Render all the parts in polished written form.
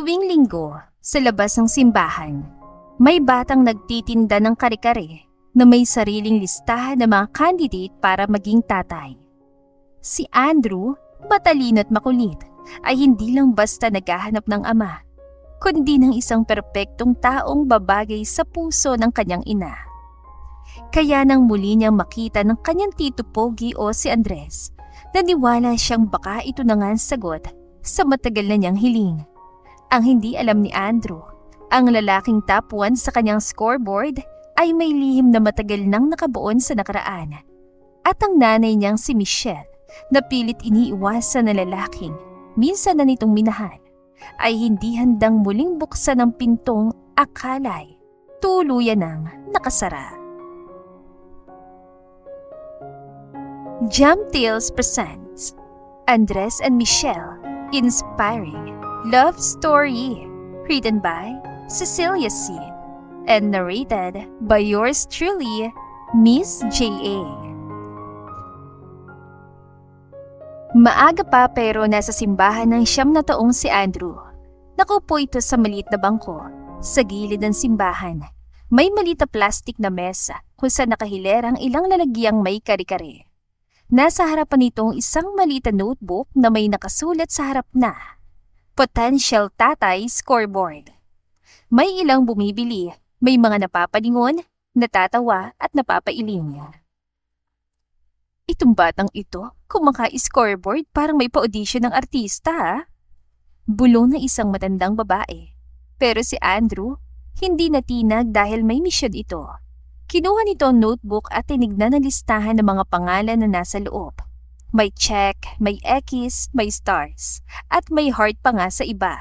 Tuwing linggo, sa labas ng simbahan, may batang nagtitinda ng kare-kare na may sariling listahan ng mga candidate para maging tatay. Si Andrew, matalino at makulit, ay hindi lang basta naghahanap ng ama, kundi ng isang perpektong taong babagay sa puso ng kanyang ina. Kaya nang muli niyang makita ng kanyang tito Pogi o si Andres, naniwala siyang baka ito na nga ang sagot sa matagal na niyang hiling. Ang hindi alam ni Andrew, ang lalaking top 1 sa kanyang scoreboard ay may lihim na matagal nang nakabuon sa nakaraan. At ang nanay niyang si Michelle, na pilit iniiwasan na lalaking minsan na nitong minahal, ay hindi handang muling buksan ang pintong akala'y tuluyan ng nakasara. Jam Tales presents Andres and Michelle Inspiring Love Story, written by Cecilia C. and narrated by yours truly, Miss J.A. Maaga pa pero nasa simbahan ng 9 na taong si Andrew. Nakaupo ito sa maliit na bangko sa gilid ng simbahan. May maliit na plastic na mesa kung saan nakahilerang ilang lalagyang may kare-kare. Nasa harapan nitong isang maliit na notebook na may nakasulat sa harap na Potential Tatay Scoreboard. May ilang bumibili, may mga napapalingon, natatawa at napapailing. Itong batang ito, kumaka-scoreboard parang may pa-audition ng artista ha? Bulong ng isang matandang babae. Pero si Andrew, hindi natinag dahil may misyon ito. Kinuha nito ang notebook at tinignan ang listahan ng mga pangalan na nasa loob. May check, may X, may stars, at may heart pa nga sa iba.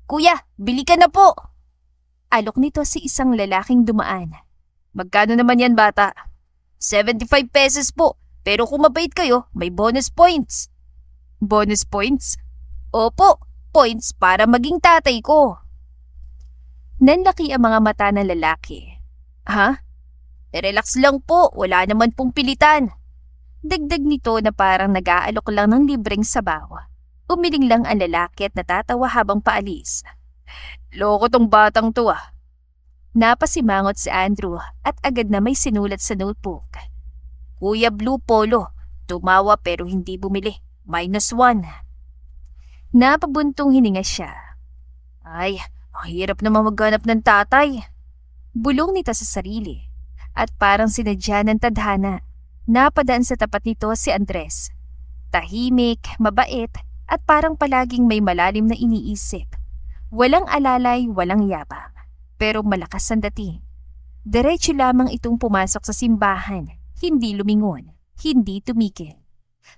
"Kuya, bili ka na po!" Alok nito si isang lalaking dumaan. "Magkano naman yan, bata?" 75 pesos po, pero kung mabait kayo, may bonus points." "Bonus points?" "Opo, points para maging tatay ko." Nanlaki ang mga mata ng lalaki. "Ha? Relax lang po, wala naman pong pilitan." Dagdag nito na parang nag-aalok lang ng libreng sabaw. Umiling lang ang lalaki at natatawa habang paalis. "Loko tong batang to ah." Napasimangot si Andrew at agad na may sinulat sa notebook. "Kuya Blue Polo, tumawa pero hindi bumili. -1. Napabuntong hininga siya. "Ay, ang hirap naman maghanap ng tatay." Bulong nito sa sarili. At parang sinadya ng tadhana, napadaan sa tapat nito si Andres. Tahimik, mabait, at parang palaging may malalim na iniisip. Walang alalay, walang yabang, pero malakas ang dating. Diretso lamang itong pumasok sa simbahan, hindi lumingon, hindi tumigil.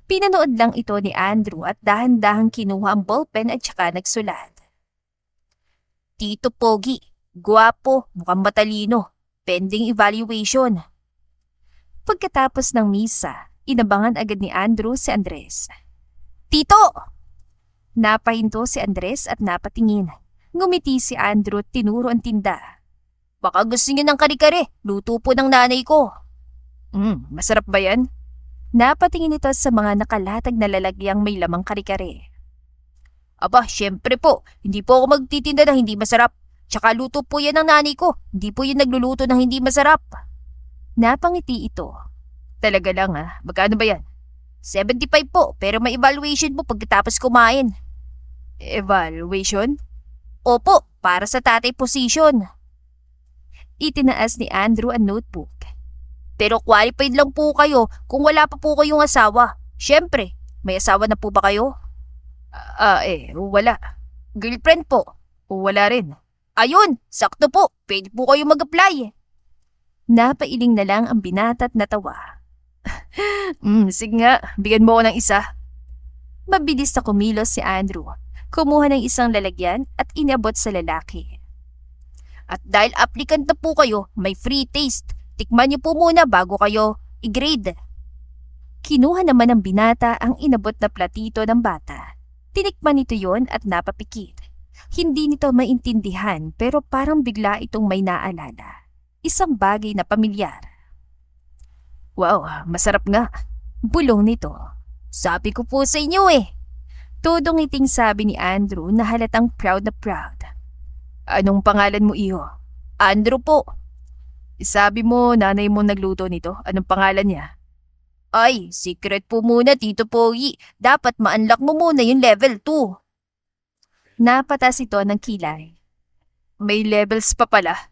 Pinanood lang ito ni Andrew at dahan-dahang kinuha ang ballpen at saka nagsulat. "Tito Pogi, guwapo, mukhang matalino, pending evaluation." Pagkatapos ng misa, inabangan agad ni Andrew si Andres. "Tito!" Napahinto si Andres at napatingin. Ngumiti si Andrew at tinuro ang tinda. "Baka gusto niyo ng kare-kare, luto po ng nanay ko." Masarap ba yan?" Napatingin ito sa mga nakalatag na lalagyang may lamang kare-kare. "Aba, syempre po, hindi po ako magtitinda ng hindi masarap. Tsaka luto po yan ng nanay ko, hindi po yan nagluluto ng hindi masarap." Napangiti ito. "Talaga lang ah, magkano ba yan?" 75 po, pero may evaluation po pagkatapos kumain." "Evaluation?" "Opo, para sa tatay position." Itinaas ni Andrew ang notebook. "Pero qualified lang po kayo kung wala pa po kayong asawa. Siyempre, may asawa na po ba kayo?" Wala." "Girlfriend po?" "Wala rin." "Ayun, sakto po, pwede po kayo mag-apply." Napailing na lang ang binata at natawa. Sige nga, bigyan mo ko ng isa." Mabilis na kumilos si Andrew. Kumuha ng isang lalagyan at inabot sa lalaki. "At dahil applicant na po kayo, may free taste. Tikman niyo po muna bago kayo i-grade." Kinuha naman ng binata ang inabot na platito ng bata. Tinikman nito yon at napapikit. Hindi nito maintindihan pero parang bigla itong may naalala. Isang bagay na pamilyar. "Wow, masarap nga." Bulong nito. "Sabi ko po sa inyo eh." Todo ngiting sabi ni Andrew na halatang proud na proud. Anong pangalan mo, iho? Andrew po. Sabi mo, nanay mo nagluto nito. Anong pangalan niya? Ay, secret po muna, Tito Pogi. Dapat ma-unlock mo muna yung level 2. Napatas ito ng kilay. May levels pa pala.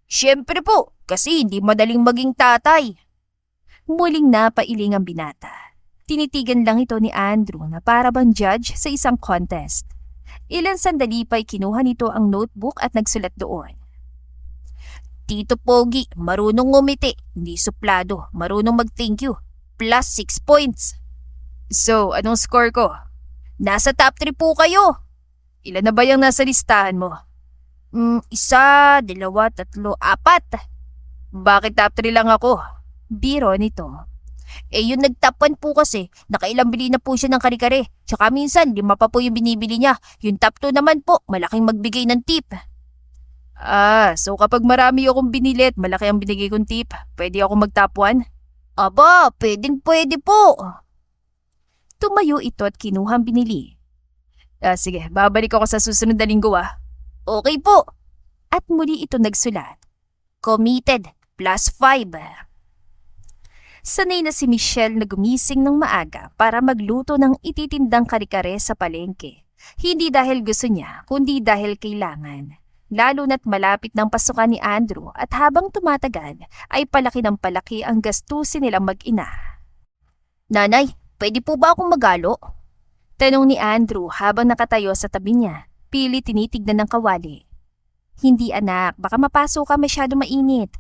Siyempre po, kasi hindi madaling maging tatay. Muling napailing ang binata. Tinitigan lang ito ni Andrew na para bang judge sa isang contest. Ilang sandali pa'y kinuha nito ang notebook at nagsulat doon. Tito Pogi, marunong ngumiti, hindi suplado, marunong mag-thank you, plus 6 points. So, anong score ko? Nasa top 3 po kayo. Ilan na ba yung nasa listahan mo? 1, 2, 3, 4. Bakit top 3 lang ako? Biro nito. Yung nag-top 1 po kasi, nakailang bili na po siya ng kare-kare. Tsaka minsan, 5 pa po yung binibili niya. Yung top 2 naman po, malaking magbigay ng tip. So kapag marami akong binili at malaki ang binigay kong tip, pwede ako mag-top 1? Aba, pwede po. Tumayo ito at kinuha ang binili. Sige, babalik ako sa susunod na linggo Okay po. At muli ito nagsulat. Committed, plus 5. Sanay na si Michelle na gumising ng maaga para magluto ng ititindang kare-kare sa palengke. Hindi dahil gusto niya, kundi dahil kailangan. Lalo na't malapit ng pasukan ni Andrew at habang tumatagal ay palaki ng palaki ang gastusin nilang mag-ina. Nanay, pwede po ba akong magalo? Tanong ni Andrew habang nakatayo sa tabi niya, pilit tinitignan ng kawali. Hindi anak, baka mapasok ka masyado mainit.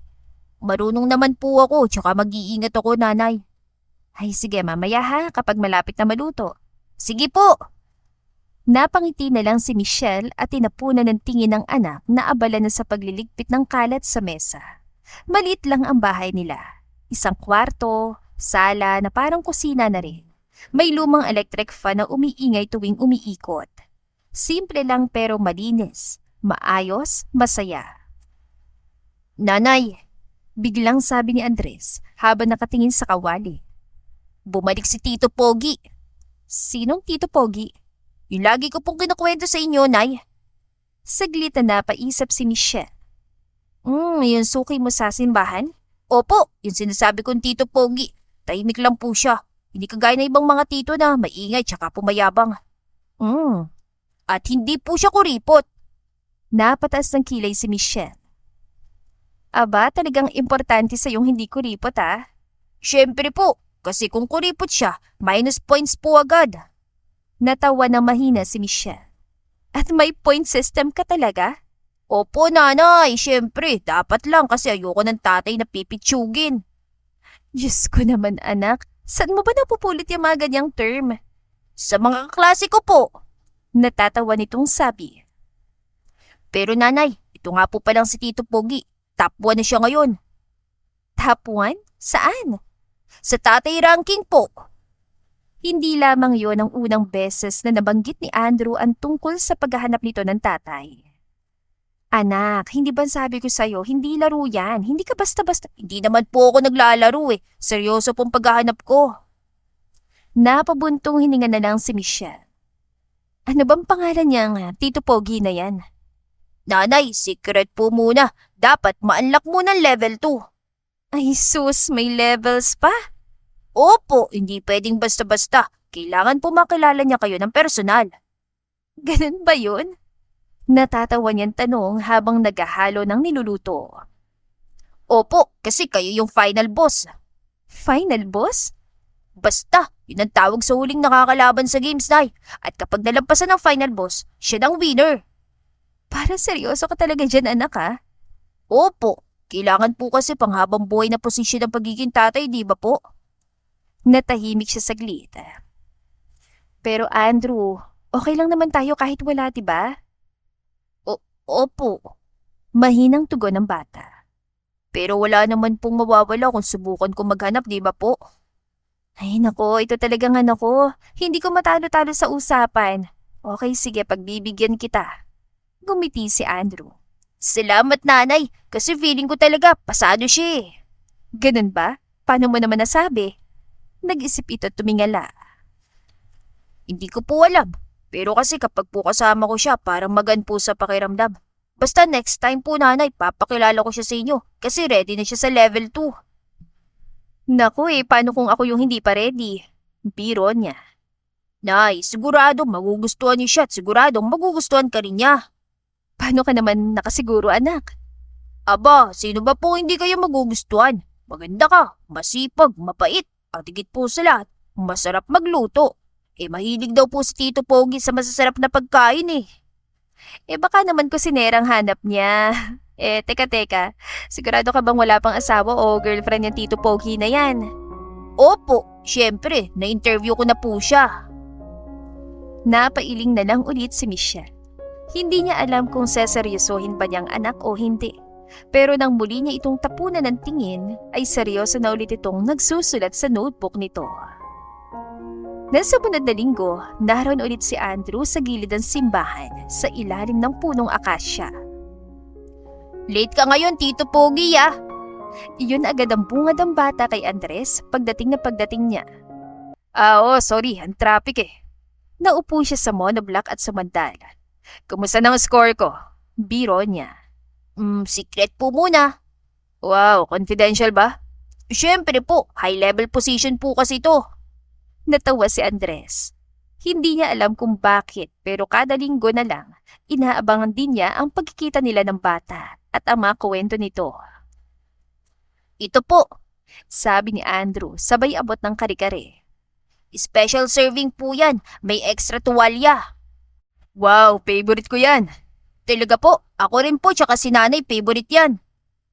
Marunong naman po ako, tsaka mag-iingat ako, nanay. Ay sige, mamaya kapag malapit na maluto. Sige po! Napangiti na lang si Michelle at tinapunan ng tingin ng anak na abala na sa pagliligpit ng kalat sa mesa. Maliit lang ang bahay nila. Isang kwarto, sala na parang kusina na rin. May lumang electric fan na umiingay tuwing umiikot. Simple lang pero malinis, maayos, masaya. Nanay! Biglang sabi ni Andres habang nakatingin sa kawali. Bumalik si Tito Pogi. Sinong Tito Pogi? Yung lagi ko pong kinukwento sa inyo, Nay. Saglit na napaisip si Michelle. Yung suki mo sa simbahan? Opo, yung sinasabi kong Tito Pogi. Tahimik lang po siya. Hindi kagaya na ibang mga tito na maingay tsaka pumayabang. At hindi po siya kuripot. Napataas ng kilay si Michelle. Aba, talagang importante sa yung hindi kuripot Siyempre po, kasi kung kuripot siya, minus points po agad. Natawa na mahina si Michelle. At may point system ka talaga? Opo, nanay, siyempre, dapat lang kasi ayoko ng tatay na pipitsugin. Diyos ko naman anak, saan mo ba napupulot yung mga ganyang term? Sa mga kaklase ko po. Natatawa nitong sabi. Pero nanay, ito nga po palang si Tito Pogi. Top 1 na siya ngayon. Top 1? Saan? Sa tatay ranking po. Hindi lamang yon ang unang beses na nabanggit ni Andrew ang tungkol sa paghahanap nito ng tatay. Anak, hindi ba sabi ko sa'yo, hindi laro yan. Hindi ka basta-basta. Hindi naman po ako naglalaro Seryoso pong paghahanap ko. Napabuntong hininga na lang si Michelle. Ano bang pangalan niyang Tito Pogi na yan? Nanay, secret po muna. Dapat ma-unlock muna level 2. Ay sus, may levels pa? Opo, hindi pwedeng basta-basta. Kailangan po makilala niya kayo ng personal. Ganun ba yun? Natatawa niyang tanong habang naghahalo ng niluluto. Opo, kasi kayo yung final boss. Final boss? Basta, yun ang tawag sa huling nakakalaban sa games, Nay. At kapag nalampasan ng final boss, siya ang winner. Para seryoso ka talaga dyan, anak Opo, kailangan po kasi panghabang buhay na posisyon ng pagiging tatay, di ba po? Natahimik siya saglit. Pero Andrew, okay lang naman tayo kahit wala, di ba? Opo. Mahinang tugon ng bata. Pero wala naman pong mawawala kung subukan ko maghanap, di ba po? Ay nako, ito talagang anak ko. Hindi ko matalo-talo sa usapan. Okay, sige, pagbibigyan kita. Gumiti si Andrew. Salamat nanay, kasi feeling ko talaga pasado siya Ganun ba? Paano mo naman nasabi? Nag-isip ito at tumingala. Hindi ko po alam. Pero kasi kapag po kasama ko siya, parang magaan po sa pakiramdam. Basta next time po nanay, papakilala ko siya sa inyo kasi ready na siya sa level 2. Naku paano kung ako yung hindi pa ready? Biro niya. Nay, sigurado magugustuhan niyo siya at siguradong magugustuhan ka rin niya. Paano ka naman nakasiguro anak? Aba, sino ba po hindi kayo magugustuhan? Maganda ka, masipag, mapait, at higit po sa lahat, masarap magluto. Mahilig daw po si Tito Pogi sa masasarap na pagkain eh. Baka naman kusinerang hanap niya. Teka. Sigurado ka bang wala pang asawa o girlfriend yung Tito Pogi na yan? Opo, syempre, na-interview ko na po siya. Napailing na lang ulit si Michelle. Hindi niya alam kung seseryosohin ba niyang anak o hindi. Pero nang muli niya itong tapunan ng tingin, ay seryoso na ulit itong nagsusulat sa notebook nito. Nasa sumunod na linggo, naroon ulit si Andrew sa gilid ng simbahan sa ilalim ng punong akasya. Late ka ngayon, Tito Pogi ah! Iyon agad ang bungad ng bata kay Andres pagdating niya. Sorry, ang traffic eh. Naupo siya sa monoblock at sumandal. Kumusta ng score ko? Biro niya. Secret po muna. Wow, confidential ba? Siyempre po, high level position po kasi to. Natawa si Andres. Hindi niya alam kung bakit pero kada linggo na lang, inaabangan din niya ang pagkikita nila ng bata at ang mga kwento nito. Ito po, sabi ni Andrew sabay abot ng kare-kare. Special serving po yan, may extra tuwalya. Wow, favorite ko yan. Talaga po, ako rin po tsaka si nanay favorite yan.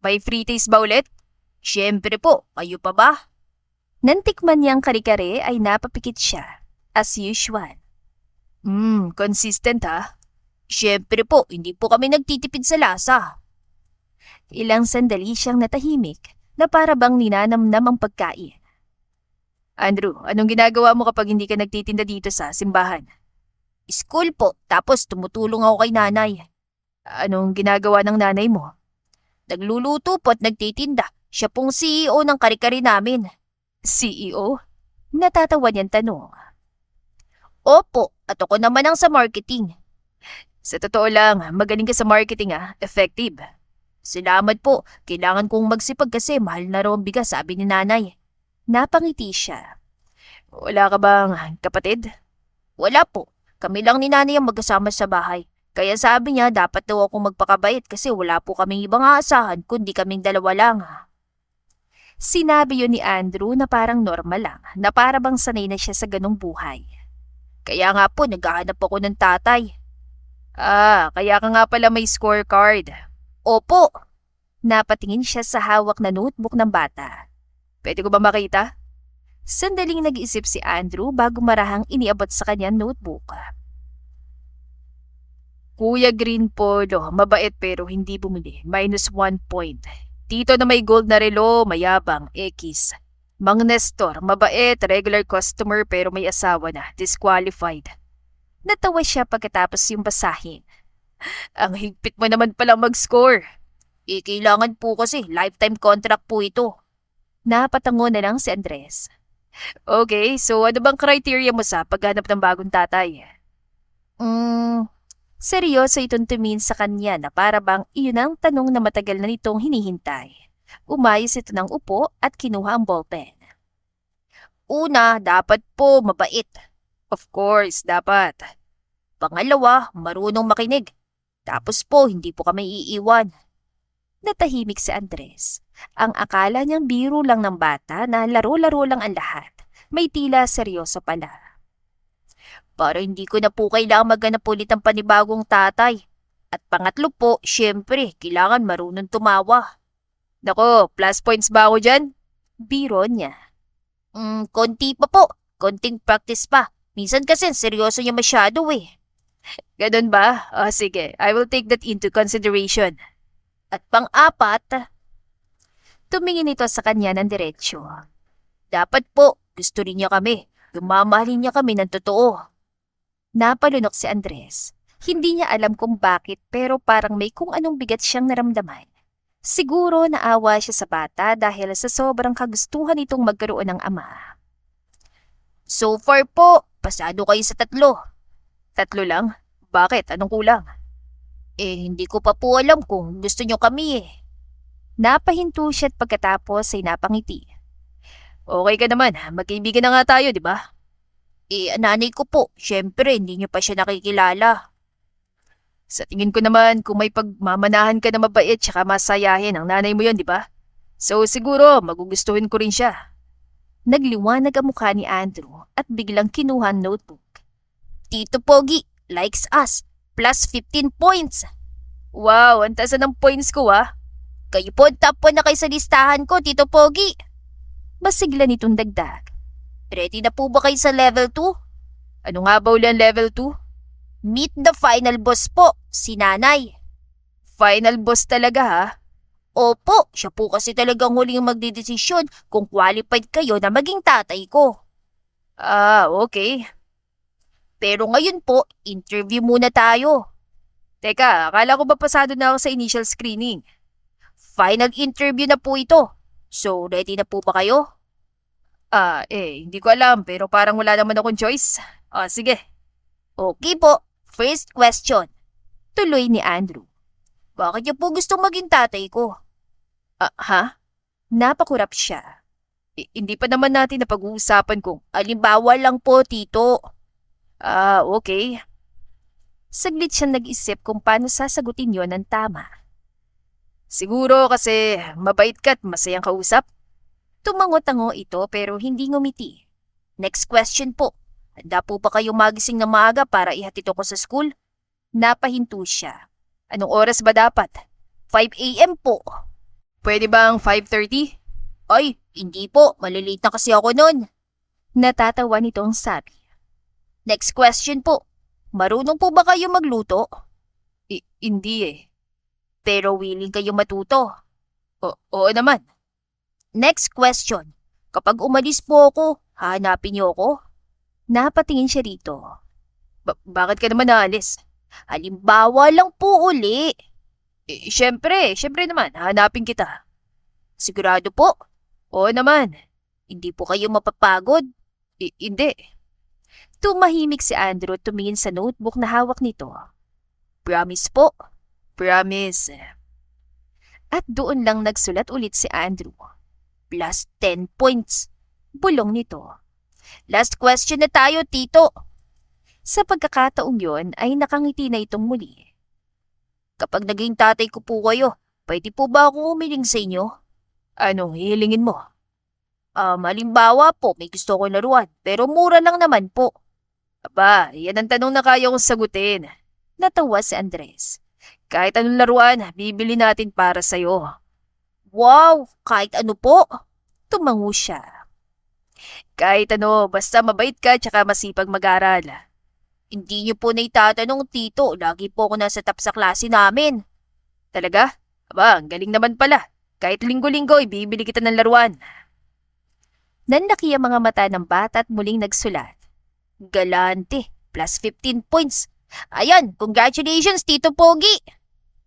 May free taste ba ulit? Siyempre po, kayo pa ba? Nantikman niyang kare-kare ay napapikit siya, as usual. Consistent ha? Siyempre po, hindi po kami nagtitipid sa lasa. Ilang sandali siyang natahimik na para bang ninanamnam ang pagkain. Andrew, anong ginagawa mo kapag hindi ka nagtitinda dito sa simbahan? School po, tapos tumutulong ako kay nanay. Anong ginagawa ng nanay mo? Nagluluto po at nagtitinda. Siya pong CEO ng kare-kare namin. CEO? Natatawa niyang tanong. Opo, at ako naman ang sa marketing. Sa totoo lang, magaling ka sa marketing effective. Salamat po, kailangan kong magsipag kasi mahal na raw ang bigas, sabi ni nanay. Napangiti siya. Wala ka bang kapatid? Wala po, kami lang ni nanay ang magkasama sa bahay. Kaya sabi niya dapat daw akong magpakabait kasi wala po kaming ibang aasahan kundi kaming dalawa lang. Sinabi yun ni Andrew na parang normal lang, na para bang sanay na siya sa ganong buhay. Kaya nga po naghahanap ako ng tatay. Kaya ka nga pala may scorecard. Opo. Napatingin siya sa hawak na notebook ng bata. Pwede ko ba makita? Sandaling nag-isip si Andrew bago marahang iniabot sa kanya notebook. Kuya Green Polo, mabait pero hindi bumili. -1 point. Tito na may gold na relo, mayabang, X. Mang Nestor, mabait, regular customer pero may asawa na, disqualified. Natawa siya pagkatapos yung basahin. Ang higpit mo naman palang mag-score. Kailangan po kasi, lifetime contract po ito. Napatango na lang si Andres. Okay, so ano bang criteria mo sa paghanap ng bagong tatay? Seryoso itong tumingin sa kanya na para bang iyon ang tanong na matagal na nitong hinihintay. Umayos ito ng upo at kinuha ang ballpen. Una, dapat po mabait. Of course, dapat. Pangalawa, marunong makinig. Tapos po, hindi po kami iiwan. Natahimik si Andres. Ang akala niyang biro lang ng bata na laro-laro lang ang lahat. May tila seryoso pala. Para hindi ko na po kailangan maghanap ulit ng panibagong tatay. At pangatlo po, syempre, kailangan marunong tumawa. Nako, plus points ba ako dyan? Biro niya. Konti pa po. Konting practice pa. Minsan kasi seryoso niya masyado eh. Ganun ba? Sige, I will take that into consideration. At pang-apat, tumingin ito sa kanya ng diretsyo. Dapat po, gusto rin niya kami. Mamahalin niya kami ng totoo. Napalunok si Andres. Hindi niya alam kung bakit pero parang may kung anong bigat siyang naramdaman. Siguro naawa siya sa bata dahil sa sobrang kagustuhan itong magkaroon ng ama. So far po, pasado kayo sa 3. 3 lang? Bakit? Anong kulang? Hindi ko pa po alam kung gusto nyo kami eh. Napahinto siya at pagkatapos ay napangiti. Okay ka naman, magkaibigan na nga tayo, di ba? Ang nanay ko po, syempre hindi nyo pa siya nakikilala. Sa tingin ko naman, kung may pagmamanahan ka na mabait tsaka masayahin ang nanay mo yun, di ba? So siguro, magugustuhin ko rin siya. Nagliwanag ang mukha ni Andrew at biglang kinuha ang notebook. Tito Pogi, likes us, plus 15 points. Wow, ang taas na ng points ko ah. Kayo po top 1 na kayo sa listahan ko, Tito Pogi. Masigla nitong dagdag. Ready na po ba kayo sa level 2? Ano nga ba uli ang level 2? Meet the final boss po, si Nanay. Final boss talaga ha? Opo, siya po kasi talagang huling magdidesisyon kung qualified kayo na maging tatay ko. Okay. Pero ngayon po, interview muna tayo. Teka, akala ko ba pasado na ako sa initial screening? Final interview na po ito. So, ready na po ba kayo? Hindi ko alam pero parang wala naman akong choice. Sige. Okay po, first question. Tuloy ni Andrew. Bakit niyo po gustong maging tatay ko? Ha? Napakurap siya. Hindi pa naman natin napag-uusapan kung alimbawa lang po, tito. Okay. Saglit siyang nag-isip kung paano sasagutin yon ng tama. Siguro kasi mabait ka at masayang kausap. Tumango-tango ito pero hindi ngumiti. Next question po. Handa po ba kayong magising na maaga para ihatid ako sa school? Napahinto siya. Anong oras ba dapat? 5 a.m. po. Pwede bang 5:30? Ay, hindi po. Malilate na kasi ako nun. Natatawa nitong sabi. Next question po. Marunong po ba kayo magluto? Hindi eh. Pero willing kayo matuto? Oo naman. Next question. Kapag umalis po ako, hahanapin niyo ako? Napatingin siya rito. Bakit ka naman naalis? Halimbawa lang po uli. Syempre naman, hanapin kita. Sigurado po? Oo naman. Hindi po kayo mapapagod? Hindi. Tumahimik si Andrew at tumingin sa notebook na hawak nito. Promise po. Promise. At doon lang nagsulat ulit si Andrew. Plus 10 points. Bulong nito. Last question na tayo, tito. Sa pagkakataong yon ay nakangiti na itong muli. Kapag naging tatay ko po kayo, pwede po ba ako humiling sa inyo? Anong hihilingin mo? Halimbawa po, may gusto ko laruan, pero mura lang naman po. Aba, yan ang tanong na kaya kong sagutin. Natawa si Andres. Kahit anong laruan, bibili natin para sa'yo. Wow, kahit ano po? Tumango siya. Kahit ano, basta mabait ka tsaka masipag mag-aral. Hindi niyo po na itatanong, tito. Lagi po ako nasa top sa klase namin. Talaga? Aba, ang galing naman pala. Kahit linggo-linggo, ibibili kita ng laruan. Nanlaki ang mga mata ng bata at muling nagsulat. Galante, plus 15 points. Ayan, congratulations, Tito Pogi.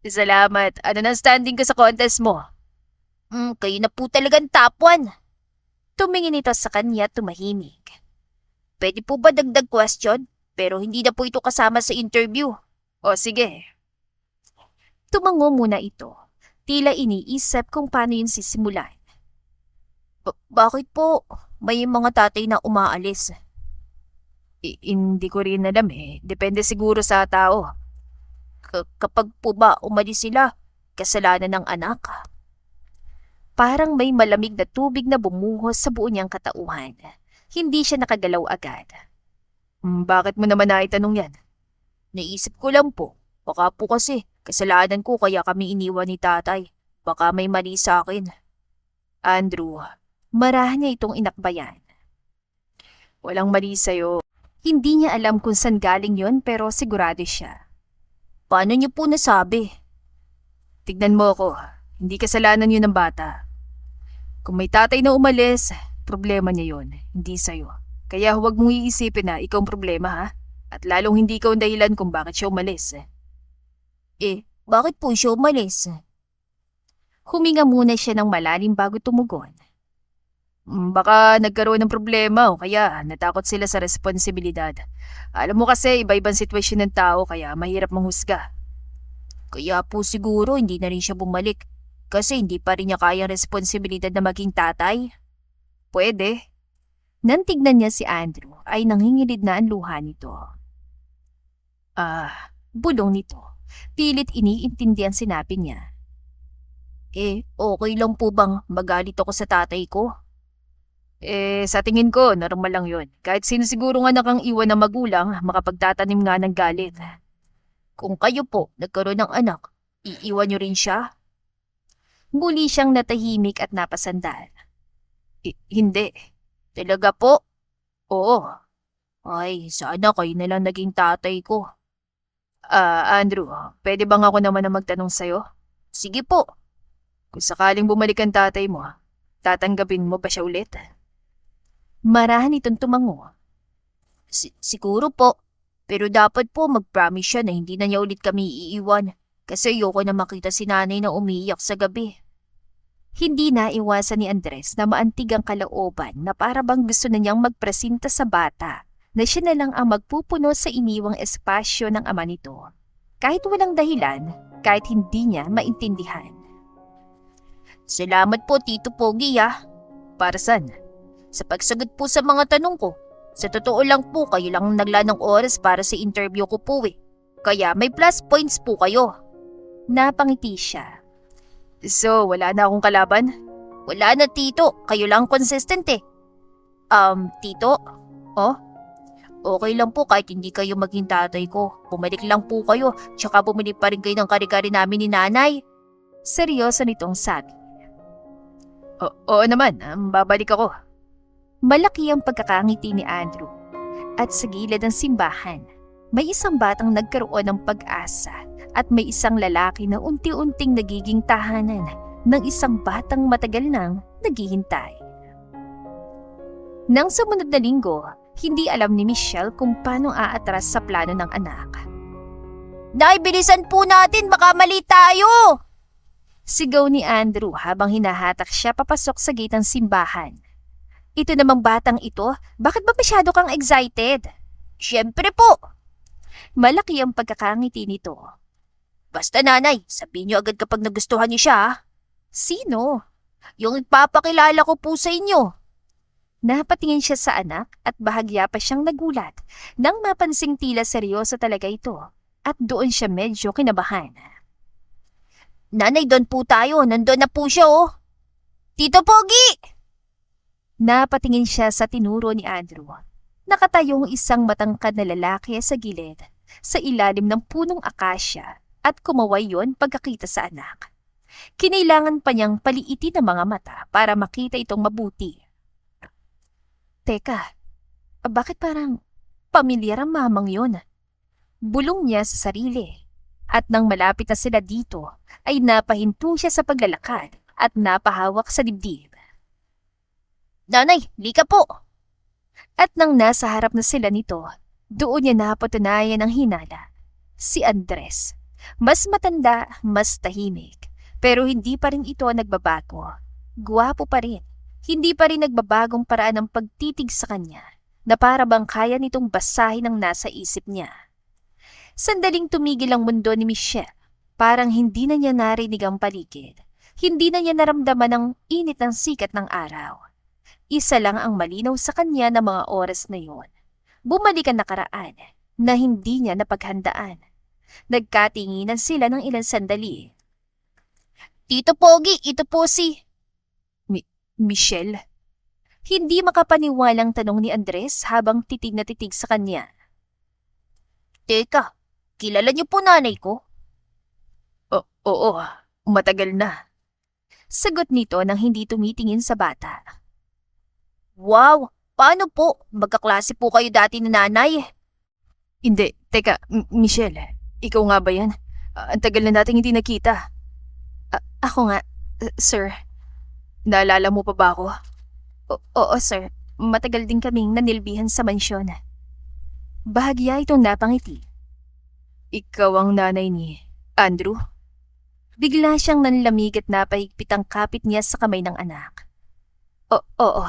Salamat. Ano nang standing ko sa contest mo? Kayo na po talagang top 1. Tumingin ito sa kanya at tumahimik. Pwede po ba dagdag question? Pero hindi na po ito kasama sa interview. O sige. Tumango muna ito. Tila iniisip kung paano yun sisimulan. Bakit po? May mga tatay na umaalis. Hindi ko rin alam eh. Depende siguro sa tao. Kapag po ba umalis sila, kasalanan ng anak. Parang may malamig na tubig na bumuhos sa buo niyang katauhan. Hindi siya nakagalaw agad. Bakit mo naman naitanong yan? Naisip ko lang po. Baka po kasi, kasalanan ko kaya kami iniwan ni tatay. Baka may mali sa akin. Andrew, marahan niya itong inakbayan. Walang mali sa'yo. Hindi niya alam kung saan galing yon pero sigurado siya. Paano niyo po nasabi? Tignan mo ako. Hindi kasalanan yun ng bata. Kung may tatay na umalis, problema niya yon, hindi sa'yo. Kaya huwag mong iisipin na ikaw ang problema ha? At lalong hindi ikaw ang dahilan kung bakit siya umalis. Bakit po siya umalis? Huminga muna siya ng malalim bago tumugon. Baka nagkaroon ng problema o kaya natakot sila sa responsibilidad. Alam mo kasi, iba-ibang sitwasyon ng tao kaya mahirap manghusga. Kaya po siguro hindi na rin siya bumalik kasi hindi pa rin niya kayang responsibilidad na maging tatay. Pwede. Nang tignan niya si Andrew ay nangingilid na ang luha nito. Bulong nito. Pilit iniintindi ang sinabi niya. Okay lang po bang magalit ako sa tatay ko? Sa tingin ko, normal lang yun. Kahit sino siguro nga nakang iwan ng magulang, makapagtatanim nga ng galit. Kung kayo po nagkaroon ng anak, iiwan niyo rin siya? Muli siyang natahimik at napasandal. Hindi. Talaga po? Oo. Ay, sana kayo na lang naging tatay ko. Andrew, pwede bang ako naman na magtanong sa'yo? Sige po. Kung sakaling bumalik ang tatay mo, tatanggapin mo ba siya ulit? Marahan itong tumango. Siguro po. Pero dapat po mag-promise siya na hindi na niya ulit kami iiwan kasi ayoko na makita si nanay na umiiyak sa gabi. Hindi na iwasan ni Andres na maantig ang kalooban na para bang gusto na niyang magpresinta sa bata na siya na lang ang magpupuno sa iniwang espasyo ng ama nito. Kahit walang dahilan, kahit hindi niya maintindihan. Salamat po, Tito Pogi Para saan? Sa pagsagot po sa mga tanong ko. Sa totoo lang po, kayo lang naglaan ng oras para sa interview ko po Kaya may plus points po kayo. Napangiti siya. So, wala na akong kalaban? Wala na, Tito. Kayo lang consistent Tito? Oh? Okay lang po kahit hindi kayo maging tatay ko. Bumalik lang po kayo, tsaka bumili pa rin kayo ng kari-kari namin ni nanay. Seryoso nitong sabi. Oo naman, babalik ako. Malaki ang pagkakangiti ni Andrew. At sa gilid ng simbahan, may isang batang nagkaroon ng pag-asa at may isang lalaki na unti-unting nagiging tahanan ng isang batang matagal nang naghihintay. Nang sumunod na linggo, hindi alam ni Michelle kung paano aatras sa plano ng anak. Nay, bilisan po natin, baka mali tayo! Sigaw ni Andrew habang hinahatak siya papasok sa gate ng simbahan. Ito namang batang ito, bakit ba masyado kang excited? Siyempre po! Malaki ang pagkakangiti nito. Basta nanay, sabihin niyo agad kapag nagustuhan niyo siya. Sino? Yung ipapakilala ko po sa inyo. Napatingin siya sa anak at bahagya pa siyang nagulat nang mapansing tila seryoso talaga ito at doon siya medyo kinabahan. Nanay, doon po tayo. Nandun na po siya Tito Pogi! Napatingin siya sa tinuro ni Andrew. Nakatayong isang matangkad na lalaki sa gilid, sa ilalim ng punong akasya at kumaway yon pagkakita sa anak. Kinailangan pa niyang paliitin ang mga mata para makita itong mabuti. Teka, bakit parang pamilyar ang mamang yon? Bulong niya sa sarili. At nang malapit na sila dito, ay napahinto siya sa paglalakad at napahawak sa dibdib. Nanay, lika po! At nang nasa harap na sila nito, doon niya napatunayan ang hinala. Si Andres. Mas matanda, mas tahimik. Pero hindi pa rin ito nagbabago. Guwapo pa rin. Hindi pa rin nagbabagong paraan ng pagtitig sa kanya na para bang kaya nitong basahin ang nasa isip niya. Sandaling tumigil ang mundo ni Michelle. Parang hindi na niya narinig ang paligid. Hindi na niya naramdaman ang init ng sikat ng araw. Isa lang ang malinaw sa kanya na mga oras na yon. Bumalik ang nakaraan na hindi niya napaghandaan. Nagkatinginan sila ng ilang sandali. Tito Pogi, ito po si... Michelle? Hindi makapaniwalang tanong ni Andres habang titig na titig sa kanya. Teka, kilala niyo po nanay ko? Oo, matagal na. Sagot nito nang hindi tumitingin sa bata. Wow, paano po? Magkaklase po kayo dati ni nanay. Hindi, teka, Michelle, ikaw nga ba yan? Ang tagal na nating hindi nakita. Ako nga, sir. Naalala mo pa ba ako? Oo, sir. Matagal din kaming nanilbihan sa mansyon. Bahagya itong napangiti. Ikaw ang nanay ni Andrew? Bigla siyang nanlamig at napahigpit ang kapit niya sa kamay ng anak. Oo,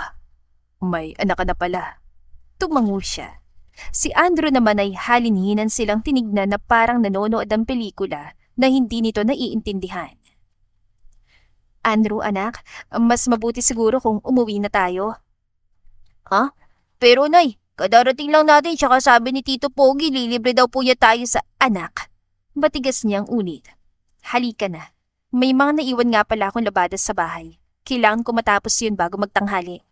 may anak ka na pala. Tumango siya. Si Andrew naman ay halininan silang tinignan na parang nanonood ng pelikula na hindi nito naiintindihan. Andrew, anak, mas mabuti siguro kung umuwi na tayo. Ha? Pero nay, kadarating lang natin tsaka sabi ni Tito Pogi lilibre daw po niya tayo sa anak. Matigas niyang ulit. Halika na. May mga naiwan nga pala akong labadas sa bahay. Kailangan ko matapos yun bago magtanghali.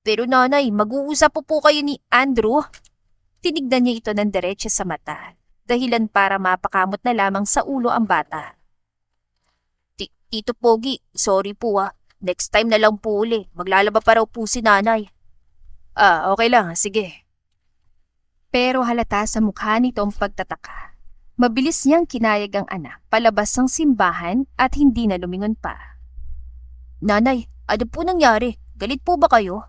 Pero nanay, mag-uusap po kayo ni Andrew. Tinignan niya ito ng diretso sa mata. Dahilan para mapakamot na lamang sa ulo ang bata. Tito Pogi, sorry po ah. Next time na lang po uli. Maglalaba pa raw po si nanay. Okay lang. Sige. Pero halata sa mukha nito ang pagtataka. Mabilis niyang kinayag ang anak palabas ng simbahan at hindi na lumingon pa. Nanay, ano po nangyari? Galit po ba kayo?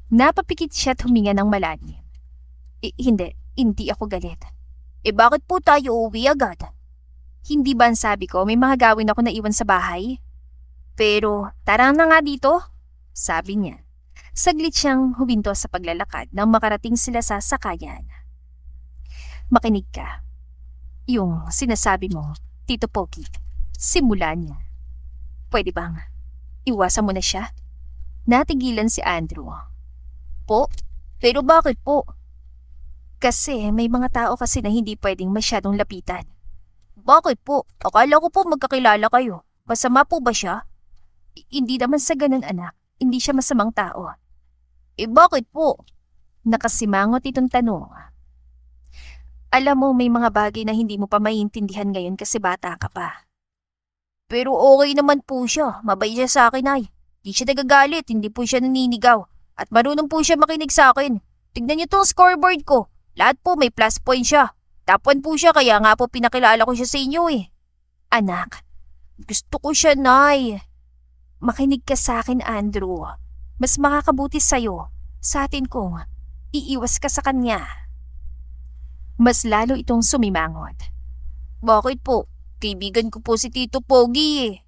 Napapikit siya at huminga ng malalim. Hindi ako galit. Bakit po tayo uuwi agad? Hindi ba ang sabi ko may mga gawin ako na iwan sa bahay? Pero tara na nga dito, sabi niya. Saglit siyang huminto sa paglalakad nang makarating sila sa sakayan. Makinig ka. Yung sinasabi mo, Tito Pogi, simula niya. Pwede bang iwasan mo na siya? Natigilan si Andrew. Po? Pero bakit po? Kasi may mga tao kasi na hindi pwedeng masyadong lapitan. Bakit po? Akala ko po magkakilala kayo. Masama po ba siya? Hindi naman sa ganun anak. Hindi siya masamang tao. Bakit po? Nakasimangot itong tanong. Alam mo may mga bagay na hindi mo pa maiintindihan ngayon kasi bata ka pa. Pero okay naman po siya. Mabait siya sa akin ay. Di siya nagagalit, hindi po siya naninigaw. At marunong po siya makinig sa akin. Tignan niyo tong scoreboard ko. Lahat po may plus point siya. Top 1 po siya kaya nga po pinakilala ko siya sa inyo eh. Anak, gusto ko siya, Nay. Makinig ka sa akin, Andrew. Mas makakabuti sa'yo. Sa atin kung iiwas ka sa kanya. Mas lalo itong sumimangot. Bakit po? Kaibigan ko po si Tito Pogi eh.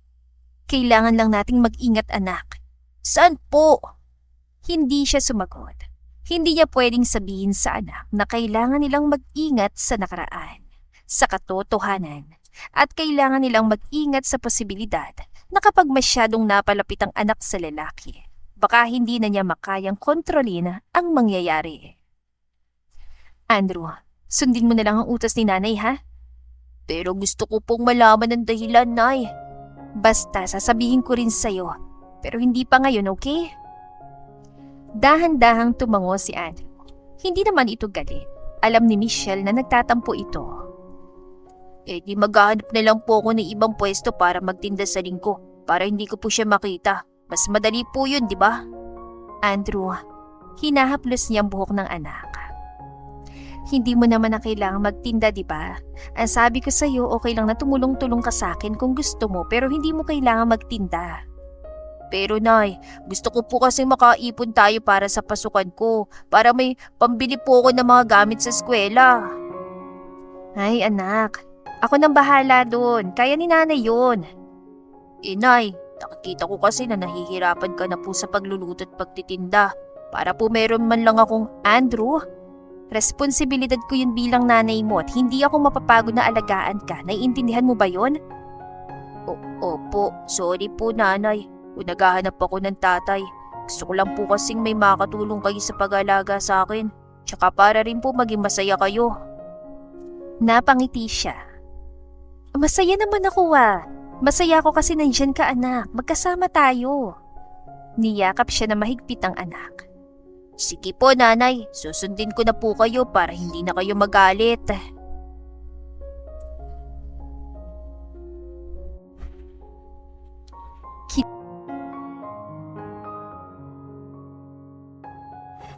Kailangan lang nating mag-ingat anak. Saan po? Hindi siya sumagot. Hindi niya pwedeng sabihin sa anak na kailangan nilang mag-ingat sa nakaraan, sa katotohanan, at kailangan nilang mag-ingat sa posibilidad na kapag masyadong napalapit ang anak sa lalaki, baka hindi na niya makayang kontrolin ang mangyayari. Andrew, sundin mo na lang ang utos ni nanay ha? Pero gusto ko pong malaman ang dahilan, Nay. Basta sasabihin ko rin sa'yo, pero hindi pa ngayon, okay? Dahan-dahang tumango si Andrew. Hindi naman ito galit. Alam ni Michelle na nagtatampo ito. Di maghahanap na lang po ako ng ibang pwesto para magtinda sa linggo para hindi ko po siya makita. Mas madali po yun, di ba? Andrew, hinahaplos niya ang buhok ng anak. Hindi mo naman na kailangang magtinda, di ba? Ang sabi ko sa'yo, okay lang na tumulong-tulong ka sa akin kung gusto mo pero hindi mo kailangang magtinda. Pero Nay, gusto ko po kasi makaipon tayo para sa pasukan ko, para may pambili po ako ng mga gamit sa eskwela. Ay anak, ako nang bahala doon, kaya ni nanay yun. Nay, nakikita ko kasi na nahihirapan ka na po sa pagluluto at pagtitinda. Para po meron man lang akong Andrew. Responsibilidad ko yun bilang nanay mo at hindi ako mapapagod na alagaan ka. Naiintindihan mo ba yun? Opo, sorry po nanay. Kung naghahanap ako ng tatay, gusto ko lang po kasing may makatulong kayo sa pag-alaga sa akin. Tsaka para rin po maging masaya kayo. Napangiti siya. Masaya naman ako ah. Masaya ako kasi nandyan ka anak. Magkasama tayo. Niyakap siya na mahigpit ang anak. Sige po nanay, susundin ko na po kayo para hindi na kayo magalit.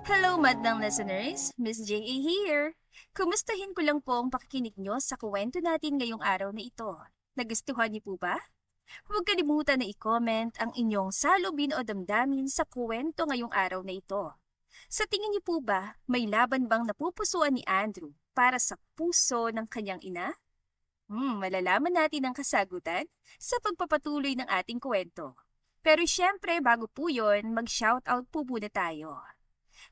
Hello, madlang listeners. Miss J.A. here. Kumustahin ko lang po ang pakikinig nyo sa kwento natin ngayong araw na ito. Nagustuhan niyo po ba? Huwag kalimutan na i-comment ang inyong salubin o damdamin sa kwento ngayong araw na ito. Sa tingin niyo po ba, may laban bang napupusuan ni Andrew para sa puso ng kanyang ina? Malalaman natin ang kasagutan sa pagpapatuloy ng ating kwento. Pero syempre, bago po yun, mag-shoutout po muna tayo.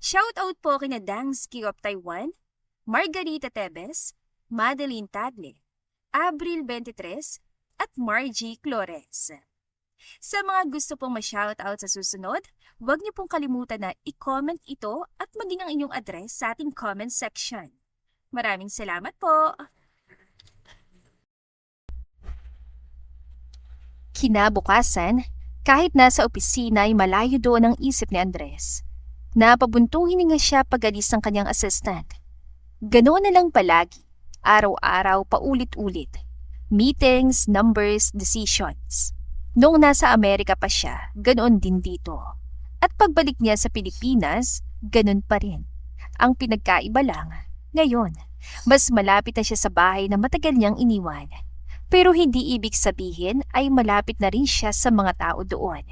Shoutout po kina Dangsky of Taiwan, Margarita Tebes, Madeline Tagle, Abril 23, at Margie Flores. Sa mga gusto pong ma-shoutout sa susunod, huwag niyo pong kalimutan na i-comment ito at maging ang inyong address sa ating comment section. Maraming salamat po! Kinabukasan, kahit nasa opisina ay malayo doon ang isip ni Andres. Napabuntong hininga siya pag-alis ng kanyang assistant. Ganoon na lang palagi, araw-araw paulit-ulit. Meetings, numbers, decisions. Noong nasa Amerika pa siya, ganoon din dito. At pagbalik niya sa Pilipinas, ganoon pa rin. Ang pinagkaiba lang, ngayon, mas malapit na siya sa bahay na matagal niyang iniwan. Pero hindi ibig sabihin ay malapit na rin siya sa mga tao doon.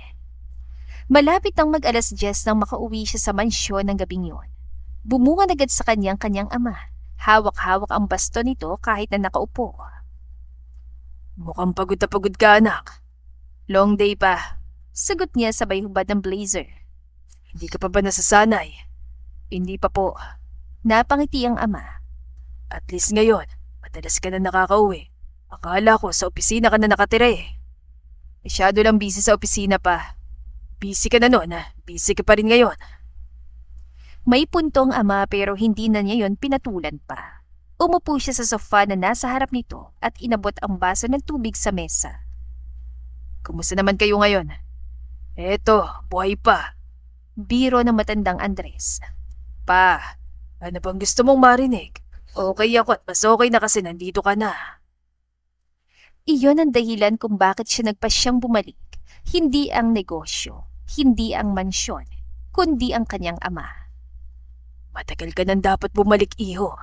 Malapit nang mag-alas 10 nang makauwi siya sa mansyon ng gabing yun. Bumungad agad sa kanyang ama. Hawak-hawak ang baston nito kahit na nakaupo. Mukhang pagod na pagod ka, anak. Long day pa. Sagot niya sabay hubad ng blazer. Hindi ka pa ba nasasanay? Hindi pa po. Napangiti ang ama. At least ngayon, madalas ka na nakakauwi. Akala ko sa opisina ka na nakatira eh. Masyado lang busy sa opisina pa. Busy ka na noon ha? Busy ka pa rin ngayon. May punto ang ama pero hindi na niya yon pinatulan pa. Umupo siya sa sofa na nasa harap nito at inabot ang baso ng tubig sa mesa. Kumusta naman kayo ngayon? Eto, buhay pa. Biro ng matandang Andres. Pa, ano bang gusto mong marinig? Okay ako at mas okay na kasi nandito ka na. Iyon ang dahilan kung bakit siya nagpasyang bumalik. Hindi ang negosyo, hindi ang mansyon, kundi ang kanyang ama. Matagal ka nang dapat bumalik, iho.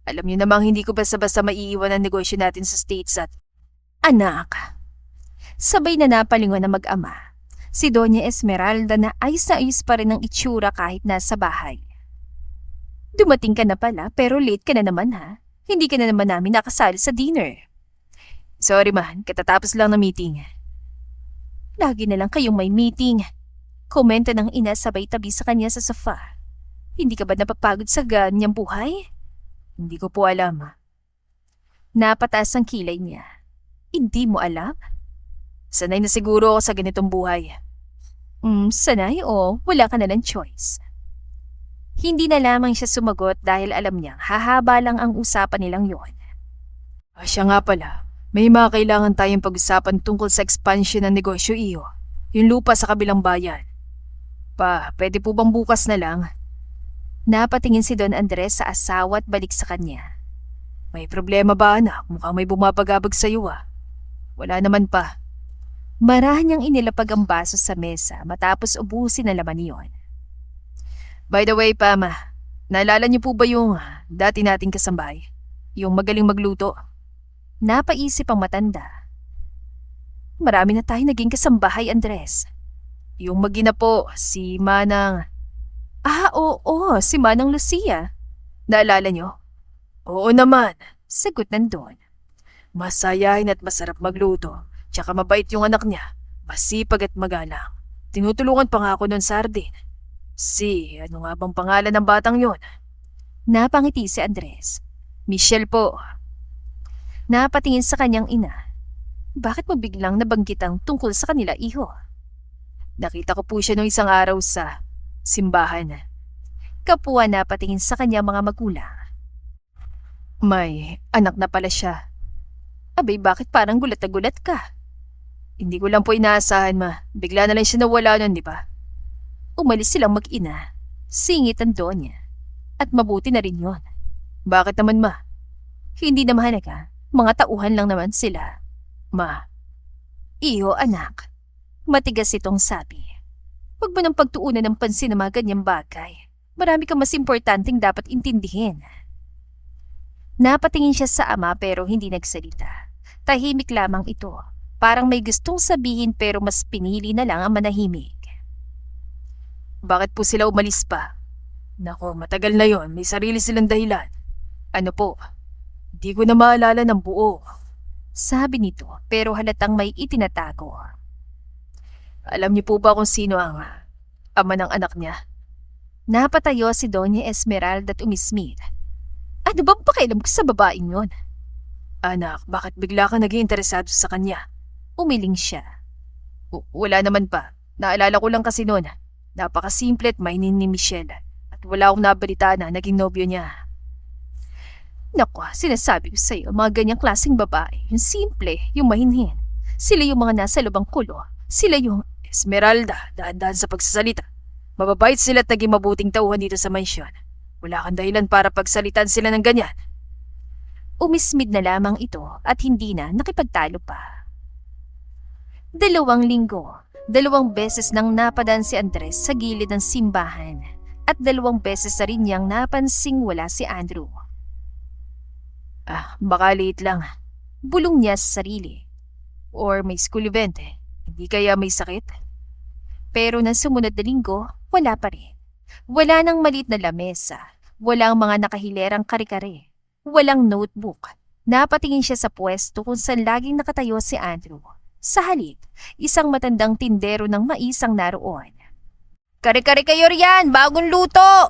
Alam niyo namang hindi ko basta-basta maiiwan ang negosyo natin sa States at... Anak! Sabay na napalingon na mag-ama. Si Doña Esmeralda na ayos pa rin ang itsura kahit nasa bahay. Dumating ka na pala pero late ka na naman ha. Hindi ka na naman namin nakasali sa dinner. Sorry man, katatapos lang ng meeting. Lagi na lang kayong may meeting. Komento ng ina sabay tabi sa kanya sa sofa. Hindi ka ba napapagod sa ganyang buhay? Hindi ko po alam. Napataas ang kilay niya. Hindi mo alam? Sanay na siguro ako sa ganitong buhay. Sanay o wala ka na ng choice? Hindi na lamang siya sumagot dahil alam niyang hahaba lang ang usapan nilang yon. Siya nga pala. May mga kailangan tayong pag-usapan tungkol sa expansion ng negosyo, iyo. Yung lupa sa kabilang bayan. Pa, pwede po bang bukas na lang? Napatingin si Don Andres sa asawa at balik sa kanya. May problema ba, anak? Mukhang may bumabagabag sa iyo ah. Wala naman pa. Marahan niyang inilapag ang baso sa mesa matapos ubusin ang laman niyon. By the way, Pama, naalala niyo po ba yung dati nating kasambahay? Yung magaling magluto? Napaisip ang matanda. Marami na tayo naging kasambahay, Andres. Yung magina po, si Manang... Oo, si Manang Lucia. Naalala niyo? Oo naman. Sagot nandun. Masayahin at masarap magluto. Tsaka mabait yung anak niya. Masipag at magalang. Tinutulungan pa nga ako nun sa Ardin. Ano nga bang pangalan ng batang yon? Napangiti si Andres. Michelle po. Napatingin sa kanyang ina. Bakit mo biglang nabanggit ang tungkol sa kanila, iho? Nakita ko po siya nung isang araw sa simbahan. Kapwa napatingin sa kanyang mga magulang. May anak na pala siya. Abay, bakit parang gulat na gulat ka? Hindi ko lang po inaasahan, ma. Bigla na lang siya nawala nun, di ba? Umalis silang mag-ina. Singit ang Donya. At mabuti na rin yon. Bakit naman, ma? Hindi na mahalaga. Mga tauhan lang naman sila. Ma. Iyo, anak. Matigas itong sabi. Huwag mo nang pagtuunan ng pansin ng mga ganyang bagay. Marami kang mas importanteng dapat intindihin. Napatingin siya sa ama pero hindi nagsalita. Tahimik lamang ito. Parang may gustong sabihin pero mas pinili na lang ang manahimik. Bakit po sila umalis pa? Nako, matagal na yon. May sarili silang dahilan. Ano po? Di ko na maalala ng buo. Sabi nito pero halatang may itinatago. Alam niyo po ba kung sino ang ama ng anak niya? Napatayo si Doña Esmeralda at umismit. Ano bang pakialam ko sa babaeng yun? Anak, bakit bigla ka naging interesado sa kanya? Umiling siya. Wala naman pa. Naalala ko lang kasi noon. Napakasimple at mainin ni Michelle. At wala akong nabalita na naging nobyo niya. Naku, sinasabi ko sa'yo, mga ganyang klaseng babae, yung simple, yung mahinhin. Sila yung mga nasa lubang kulo. Sila yung... Esmeralda, dahan-dahan sa pagsasalita. Mababait sila at naging mabuting tauhan dito sa mansyon. Wala kang dahilan para pagsalitan sila ng ganyan. Umismid na lamang ito at hindi na nakipagtalo pa. 2 linggo, 2 beses nang napadaan si Andres sa gilid ng simbahan at 2 beses na rin niyang napansing wala si Andrew. Baka liit lang. Bulong niya sa sarili. Or may school event eh. Hindi kaya may sakit? Pero nang sumunod na linggo, wala pa rin. Wala nang maliit na lamesa. Walang mga nakahilerang kare-kare. Walang notebook. Napatingin siya sa pwesto kung saan laging nakatayo si Andrew. Sa halip, isang matandang tindero ng mais ang naroon. Kare-kare kayo riyan! Bagong luto!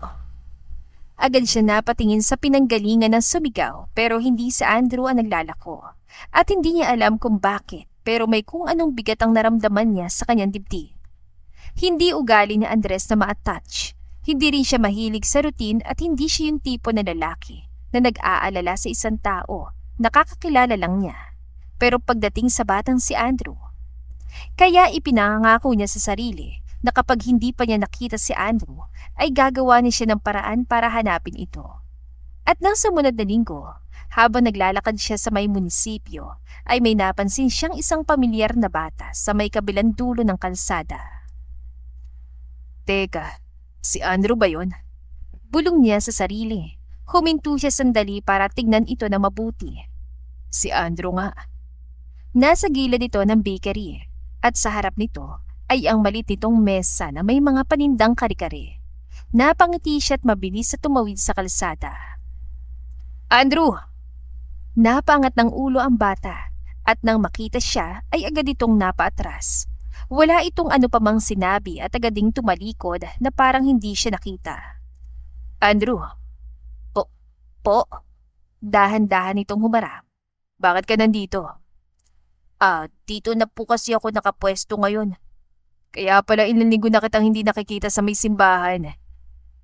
Agad siya napatingin sa pinanggalingan ng sumigaw pero hindi si Andrew ang naglalako. At hindi niya alam kung bakit pero may kung anong bigat ang naramdaman niya sa kanyang dibdib. Hindi ugali ni Andres na ma-attach. Hindi rin siya mahilig sa routine at hindi siya yung tipo na lalaki na nag-aalala sa isang tao. Nakakakilala lang niya. Pero pagdating sa batang si Andrew, kaya ipinangako niya sa sarili na kapag hindi pa niya nakita si Andrew, ay gagawa niya siya ng paraan para hanapin ito. At nang sumunod na linggo, habang naglalakad siya sa may munisipyo, ay may napansin siyang isang pamilyar na bata sa may kabilang dulo ng kalsada. Teka, si Andrew ba yun? Bulong niya sa sarili. Huminto siya sandali para tignan ito na mabuti. Si Andrew nga. Nasa gilid ito ng bakery at sa harap nito ay ang maliit nitong mesa na may mga panindang kare-kare. Napangiti siya at mabilis sa tumawid sa kalsada. Andrew! Napaangat ng ulo ang bata at nang makita siya ay agad itong napaatras. Wala itong ano pa mang sinabi at agading tumalikod na parang hindi siya nakita. Andrew! Po? Dahan-dahan itong humarap. Bakit ka nandito? Dito na po kasi ako nakapwesto ngayon. Kaya pala ilang linggo na kitang hindi nakikita sa may simbahan.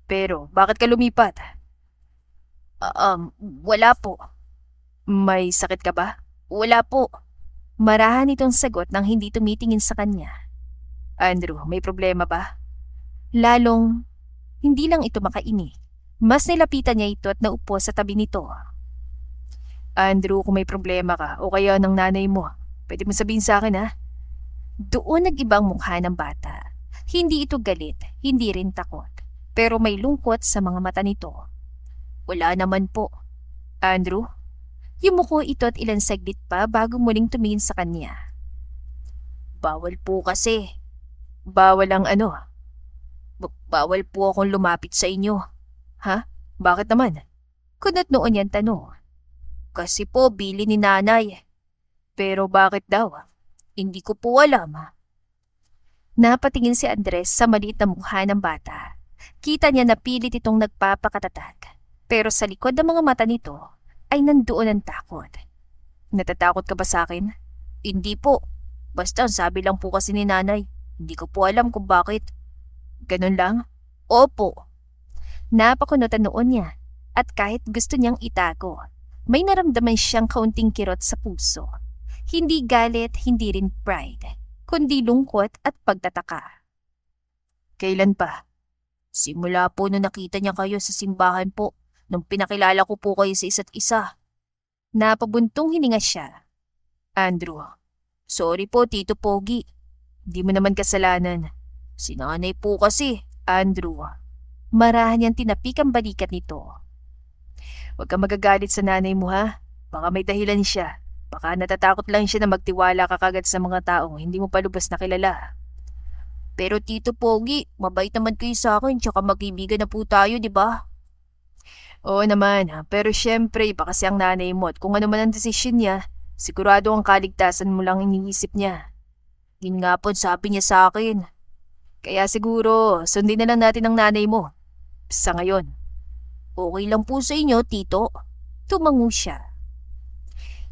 Pero bakit ka lumipat? Wala po. May sakit ka ba? Wala po. Marahan itong sagot nang hindi tumitingin sa kanya. Andrew, may problema ba? Lalong, hindi lang ito makaini. Mas nilapitan niya ito at naupo sa tabi nito. Andrew, kung may problema ka o kaya ng nanay mo, pwede mo sabihin sa akin ha? Doon nag-ibang mukha ng bata. Hindi ito galit, hindi rin takot. Pero may lungkot sa mga mata nito. Wala naman po. Andrew? Yumuko ito at ilang saglit pa bago muling tumingin sa kanya. Bawal po kasi. Bawal ang ano? Bawal po akong lumapit sa inyo. Ha? Bakit naman? Kunot noon yan tanong. Kasi po bili ni nanay. Pero bakit daw? Hindi ko po alam. Napatingin si Andres sa maliit na mukha ng bata. Kita niya na pilit itong nagpapakatatag. Pero sa likod ng mga mata nito ay nandoon ang takot. Natatakot ka ba sa akin? Hindi po. Basta sabi lang po kasi ni nanay. Hindi ko po alam kung bakit. Ganun lang? Opo. Napakunutan noon niya at kahit gusto niyang itago, may naramdaman siyang kaunting kirot sa puso. Hindi galit, hindi rin pride, kundi lungkot at pagtataka. Kailan pa? Simula po nung nakita niya kayo sa simbahan po, nung pinakilala ko po kayo sa isa't isa. Napabuntong hininga siya. Andrew, sorry po Tito Pogi. Di mo naman kasalanan. Si nanay po kasi, Andrew. Marahan niyang tinapik ang balikat nito. Huwag kang magagalit sa nanay mo ha. Baka may dahilan siya. Baka natatakot lang siya na magtiwala ka kagad sa mga taong hindi mo palubos na kilala. Pero Tito Pogi, mabait naman kayo sa akin tsaka mag-ibigan na po tayo, di ba? Oo naman, pero syempre iba kasi ang nanay mo at kung ano man ang desisyon niya, sigurado ang kaligtasan mo lang iniisip niya. Yun nga po sabi niya sa akin. Kaya siguro, sundin na lang natin ang nanay mo. Sa ngayon. Okay lang po sa inyo, tito. Tumango siya.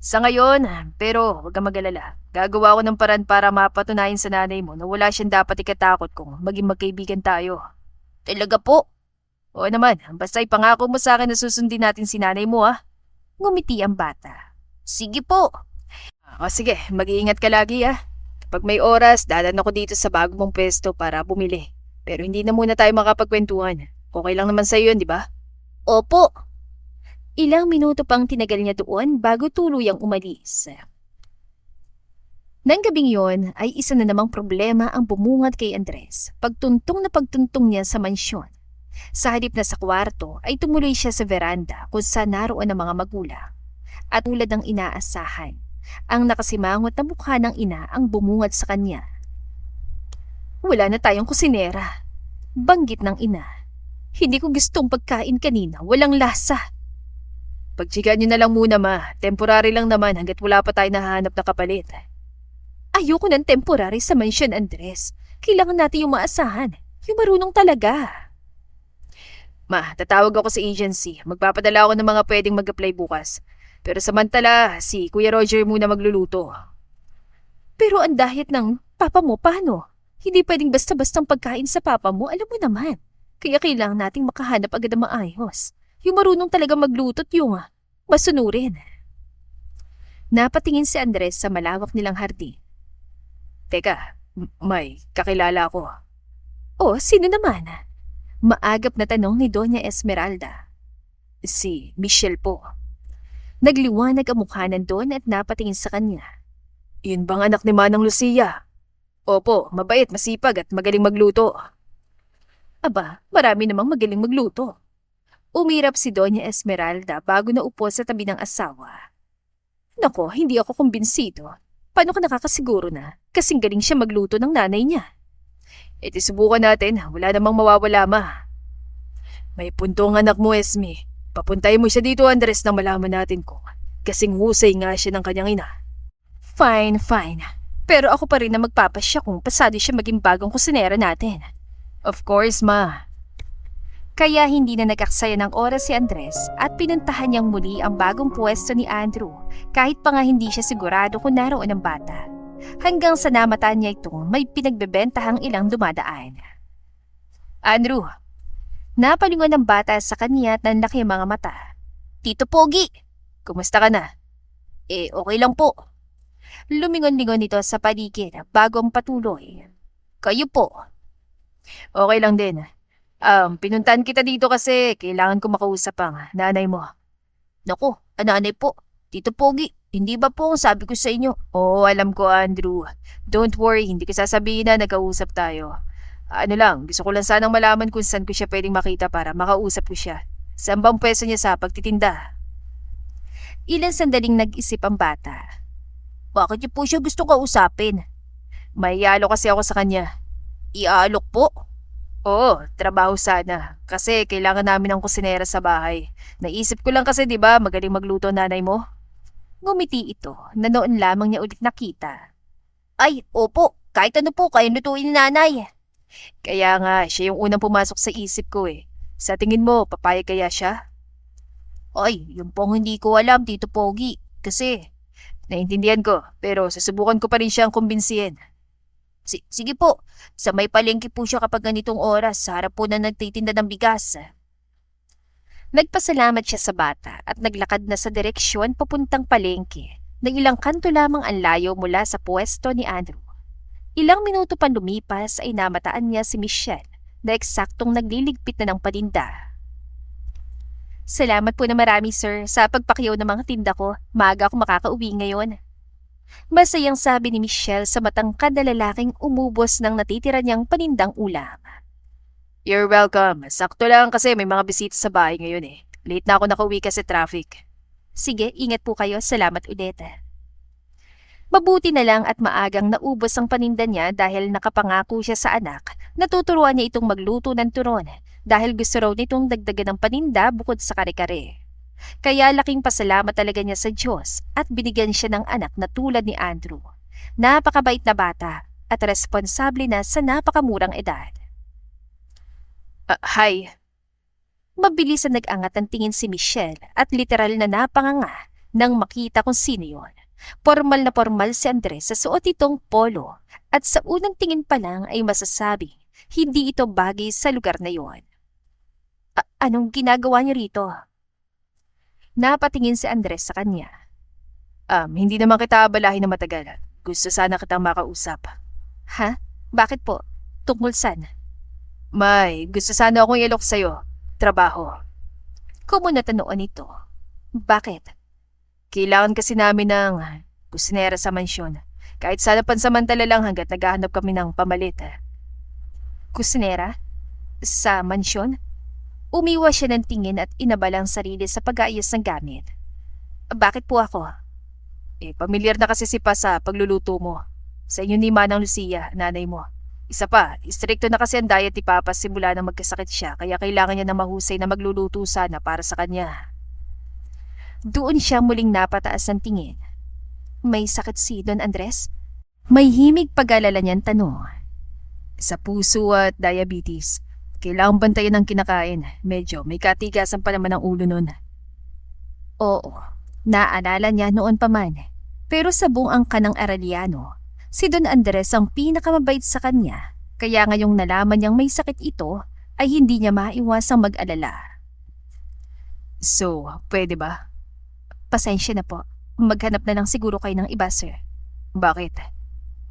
Sa ngayon, pero huwag kang mag-alala. Gagawa ko ng paraan para mapatunayan sa nanay mo na wala siyang dapat ikatakot kung maging magkaibigan tayo. Talaga po? Oo naman, basta ipangako mo sa akin na susundin natin si nanay mo ah. Ngumiti ang bata. Sige po. O sige, mag-iingat ka lagi ah. Kapag may oras, dadan ako dito sa bago mong pwesto para bumili. Pero hindi na muna tayo makapagkwentuhan. Okay lang naman sa'yo yun, di ba? Opo. Ilang minuto pang tinagal niya doon bago tuluyang umalis. Nang gabing yon ay isa na namang problema ang bumungad kay Andres. Pagtuntong na pagtuntong niya sa mansyon. Sa halip na sa kwarto ay tumuloy siya sa veranda kung saan naroon ang mga magulang. At tulad ng inaasahan, ang nakasimangot na mukha ng ina ang bumungad sa kanya. Wala na tayong kusinera. Banggit ng ina. Hindi ko gustong pagkain kanina, walang lasa. Pagtsigaan nyo na lang muna ma. Temporary lang naman hanggat wala pa tayo nahanap na kapalit. Ayoko ng temporary sa mansyon, Andres. Kailangan natin yung maasahan. Yung marunong talaga. Ma, tatawag ako sa agency. Magpapadala ako ng mga pwedeng mag-apply bukas. Pero samantala, si Kuya Roger muna magluluto. Pero ang diet ng papa mo, paano? Hindi pwedeng basta-bastang pagkain sa papa mo, alam mo naman. Kaya kailangan nating makahanap agad ng maayos. Yung marunong talaga magluto't yung masunurin. Napatingin si Andres sa malawak nilang hardin. Teka, may kakilala ko. Oh, sino naman? Maagap na tanong ni Doña Esmeralda. Si Michelle po. Nagliwanag ang mukha ng Don at napatingin sa kanya. Yun bang anak ni Manang Lucia? Opo, mabait, masipag at magaling magluto. Aba, marami namang magaling magluto. Umirap si Doña Esmeralda bago naupo sa tabi ng asawa. Nako, hindi ako kumbinsido. Paano ka nakakasiguro na? Kasing galing siya magluto ng nanay niya. Iti subukan natin, wala namang mawawala ma. May punto ang anak mo, Esme. Papuntay mo siya dito, Andres, nang malaman natin kung kasing husay nga siya ng kanyang ina. Fine, fine. Pero ako pa rin na magpapasya kung pasado siya maging bagong kusinera natin. Of course, ma. Kaya hindi na nag-aksaya ng oras si Andres at pinuntahan niyang muli ang bagong pwesto ni Andrew kahit pa nga hindi siya sigurado kung naroon ang bata. Hanggang sa namataan niya itong may pinagbebentahang ilang dumadaan. Andrew, napalingon ng bata sa kanya at nanlaki ang mga mata. Tito Pogi, Kumusta ka na? okay lang po. Lumingon-lingon ito sa paligid bago ang patuloy. Kayo po. Okay lang din. Pinuntahan kita dito kasi kailangan ko makausap ang nanay mo. Naku, ananay po. Tito Pogi, hindi ba po ang sabi ko sa inyo? Oo, alam ko, Andrew. Don't worry, hindi ko sasabihin na nagkausap tayo. Ano lang, gusto ko lang sanang malaman kung saan ko siya pwedeng makita para makausap ko siya. Saan bang pwesto niya sa pagtitinda? Ilang sandaling nag-isip ang bata. Bakit niyo po siya gusto kausapin? May iaalok kasi ako sa kanya. Iaalok po? Oo, trabaho sana. Kasi kailangan namin ng kusinera sa bahay. Naisip ko lang kasi 'di ba magaling magluto nanay mo? Ngumiti ito na noon lamang niya ulit nakita. Ay, opo, kahit ano po kayo lutuin ni nanay. Kaya nga, siya yung unang pumasok sa isip ko eh. Sa tingin mo, papayag kaya siya? Ay, yun pong hindi ko alam, Tito Pogi. Kasi, Naintindihan ko, pero susubukan ko pa rin siyang kumbinsihin. sige po, sa may palengke po siya kapag ganitong oras sa harap po na nagtitinda ng bigas. Nagpasalamat siya sa bata at naglakad na sa direksyon papuntang palengke na ilang kanto lamang ang layo mula sa pwesto ni Andrew. Ilang minuto pa lumipas ay namataan niya si Michelle na eksaktong nagliligpit na ng paninda. Salamat po na marami sir sa pagpakiyaw ng mga tinda ko. Maaga ako makakauwi ngayon. Masayang sabi ni Michelle sa matangkad na lalaking umubos ng natitira niyang panindang ulam. You're welcome. Sakto lang kasi may mga bisita sa bahay ngayon eh. Late na ako nakauwi kasi traffic. Sige, ingat po kayo. Salamat ulit. Mabuti na lang at maagang naubos ang paninda niya dahil nakapangako siya sa anak na tuturuan niya itong magluto ng turon dahil gusto raw nitong dagdagan ng paninda bukod sa kare-kare. Kaya laking pasalamat talaga niya sa Diyos at binigyan siya ng anak na tulad ni Andrew. Napakabait na bata at responsable na sa napakamurang edad. Hi. Mabilis na nag-angat ng tingin si Michelle at literal na napanganga nang makita kung sino yon. Formal na formal si Andres sa suot itong polo at sa unang tingin pa lang ay masasabi hindi ito bagay sa lugar na yon. Anong ginagawa niyo rito? Napatingin si Andres sa kanya. Hindi naman kita abalahin na matagal. Gusto sana kitang makausap. Ha? Bakit po? Tungkol saan? May, gusto sana akong ilok sa'yo. Trabaho. Kumunat noon ito. Bakit? Kailangan kasi namin ng kusinera sa mansyon. Kahit sana pansamantala lang hanggat naghahanap kami ng pamalit. Kusinera? Sa mansyon? Umiwas siya ng tingin at inabala ang sarili sa pag-aayos ng gamit. Bakit po ako? Pamilyar na kasi si Pa sa pagluluto mo. Sa inyo ni Manang Lucia, nanay mo. Isa pa, istrikto na kasi ang diet ni Papa simula nang magkasakit siya kaya kailangan niya na mahusay na magluluto sana para sa kanya. Doon siya muling napataas ng tingin. May sakit si Don Andres? May himig pag-alala niyang tanong. Sa puso at diabetes, kailangang bantayan ang kinakain. Medyo may katigasan pa naman ang ulo nun. Oo, naalala niya noon pa man. Pero sa buong angka ng Arellano, si Don Andres ang pinakamabait sa kanya, kaya ngayong nalaman niyang may sakit ito, ay hindi niya maiwasang mag-alala. So, pwede ba? Pasensya na po. Maghanap na lang siguro kayo ng iba, sir. Bakit?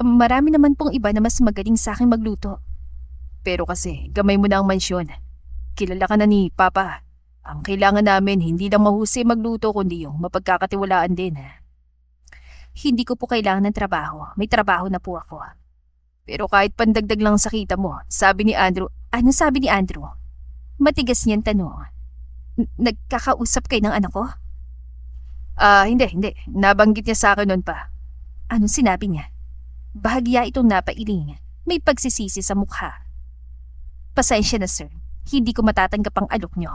Marami naman pong iba na mas magaling sa akin magluto. Pero kasi, gamay mo na ang mansyon. Kilala ka na ni Papa. Ang kailangan namin hindi lang mahusay magluto kundi yung mapagkakatiwalaan din. Hindi ko po kailangan ng trabaho. May trabaho na po ako. Pero kahit pandagdag lang sa kita mo, sabi ni Andrew. Ano sabi ni Andrew? Matigas niyang tanong. Nagkakausap kayo ng anak ko? Hindi. Nabanggit niya sa akin noon pa. Anong sinabi niya? Bahagya itong napailing. May pagsisisi sa mukha. Pasensya na, sir. Hindi ko matatanggap ang alok niyo.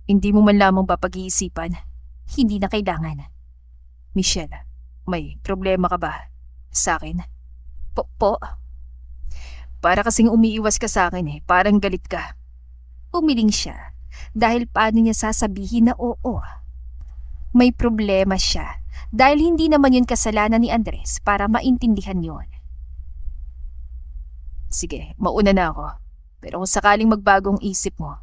Hindi mo man lamang ba pag-iisipan? Hindi na kailangan. Michelle, may problema ka ba sa akin? Po? Para kasing umiiwas ka sa akin parang galit ka. Umiling siya dahil paano niya sasabihin na oo. May problema siya dahil hindi naman yun kasalanan ni Andres para maintindihan yon. Sige, mauna na ako. Pero kung sakaling magbagong isip mo.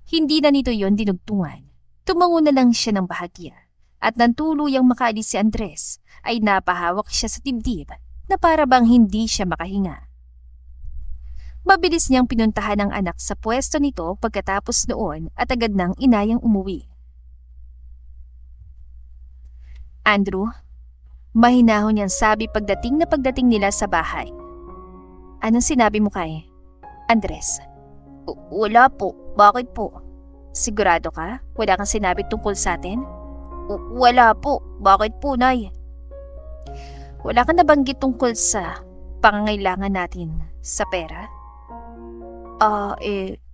Hindi na nito yon dinugtungan. Tumango na lang siya ng bahagya. At nang tuluyang makaalis si Andres, ay napahawak siya sa dibdib na para bang hindi siya makahinga. Mabilis niyang pinuntahan ang anak sa pwesto nito pagkatapos noon at agad nang inayang umuwi. Andrew, mahinahon niyang sabi pagdating nila sa bahay. Anong sinabi mo kay Andres? Wala po. Bakit po? Sigurado ka? Wala kang sinabi tungkol sa atin? Wala po. Bakit po, Nay? Wala kang nabanggit tungkol sa pangangailangan natin sa pera?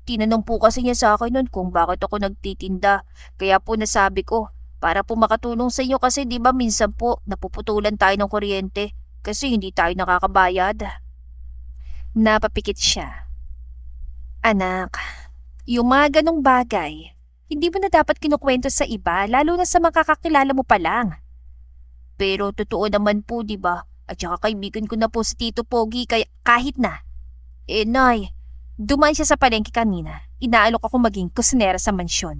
Tinanong po kasi niya sa akin nun kung bakit ako nagtitinda. Kaya po nasabi ko, para po makatulong sa iyo kasi di ba minsan po napuputulan tayo ng kuryente kasi hindi tayo nakakabayad. Napapikit siya. Anak, yung mga ganong bagay, hindi mo na dapat kinukwento sa iba lalo na sa makakakilala mo pa lang. Pero totoo naman po, di ba? At saka kaibigan ko na po si Tito Pogi kaya kahit na. Nay, dumaan siya sa palengke kanina. Inaalok ako maging kusinera sa mansyon.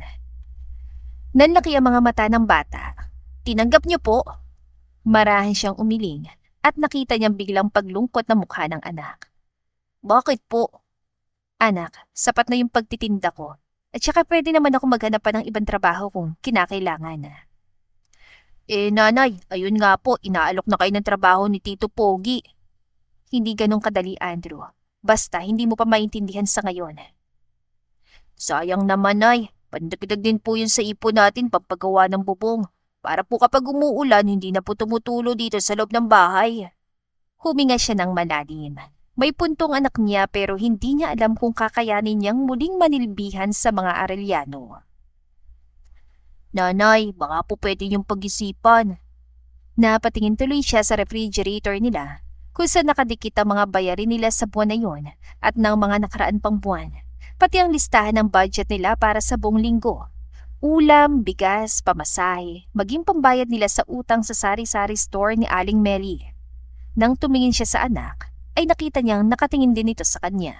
Nanlaki ang mga mata ng bata. Tinanggap niyo po. Marahan siyang umiling at nakita niyang biglang paglungkot na mukha ng anak. Bakit po? Anak, sapat na yung pagtitinda ko. At saka pwede naman ako maghanap pa ng ibang trabaho kung kinakailangan. Nanay, ayun nga po, inaalok na kayo ng trabaho ni Tito Pogi. Hindi ganun kadali, Andrew. Basta hindi mo pa maintindihan sa ngayon. Sayang naman, Nay. Pandagdag din po yun sa ipon natin pampagawa ng bubong. Para po kapag umuulan, hindi na po tumutulo dito sa loob ng bahay. Huminga siya ng malalim. May puntong anak niya pero hindi niya alam kung kakayanin niyang muling manilbihan sa mga Arellano. Nanay, baka po pwede niyong pag-isipan. Napatingin tuloy siya sa refrigerator nila kung saan nakadikit ang mga bayarin nila sa buwan na yon at ng mga nakaraan pang buwan, pati ang listahan ng budget nila para sa buong linggo. Ulam, bigas, pamasahe, maging pambayad nila sa utang sa sari-sari store ni Aling Melly. Nang tumingin siya sa anak, ay nakita niyang nakatingin din ito sa kanya.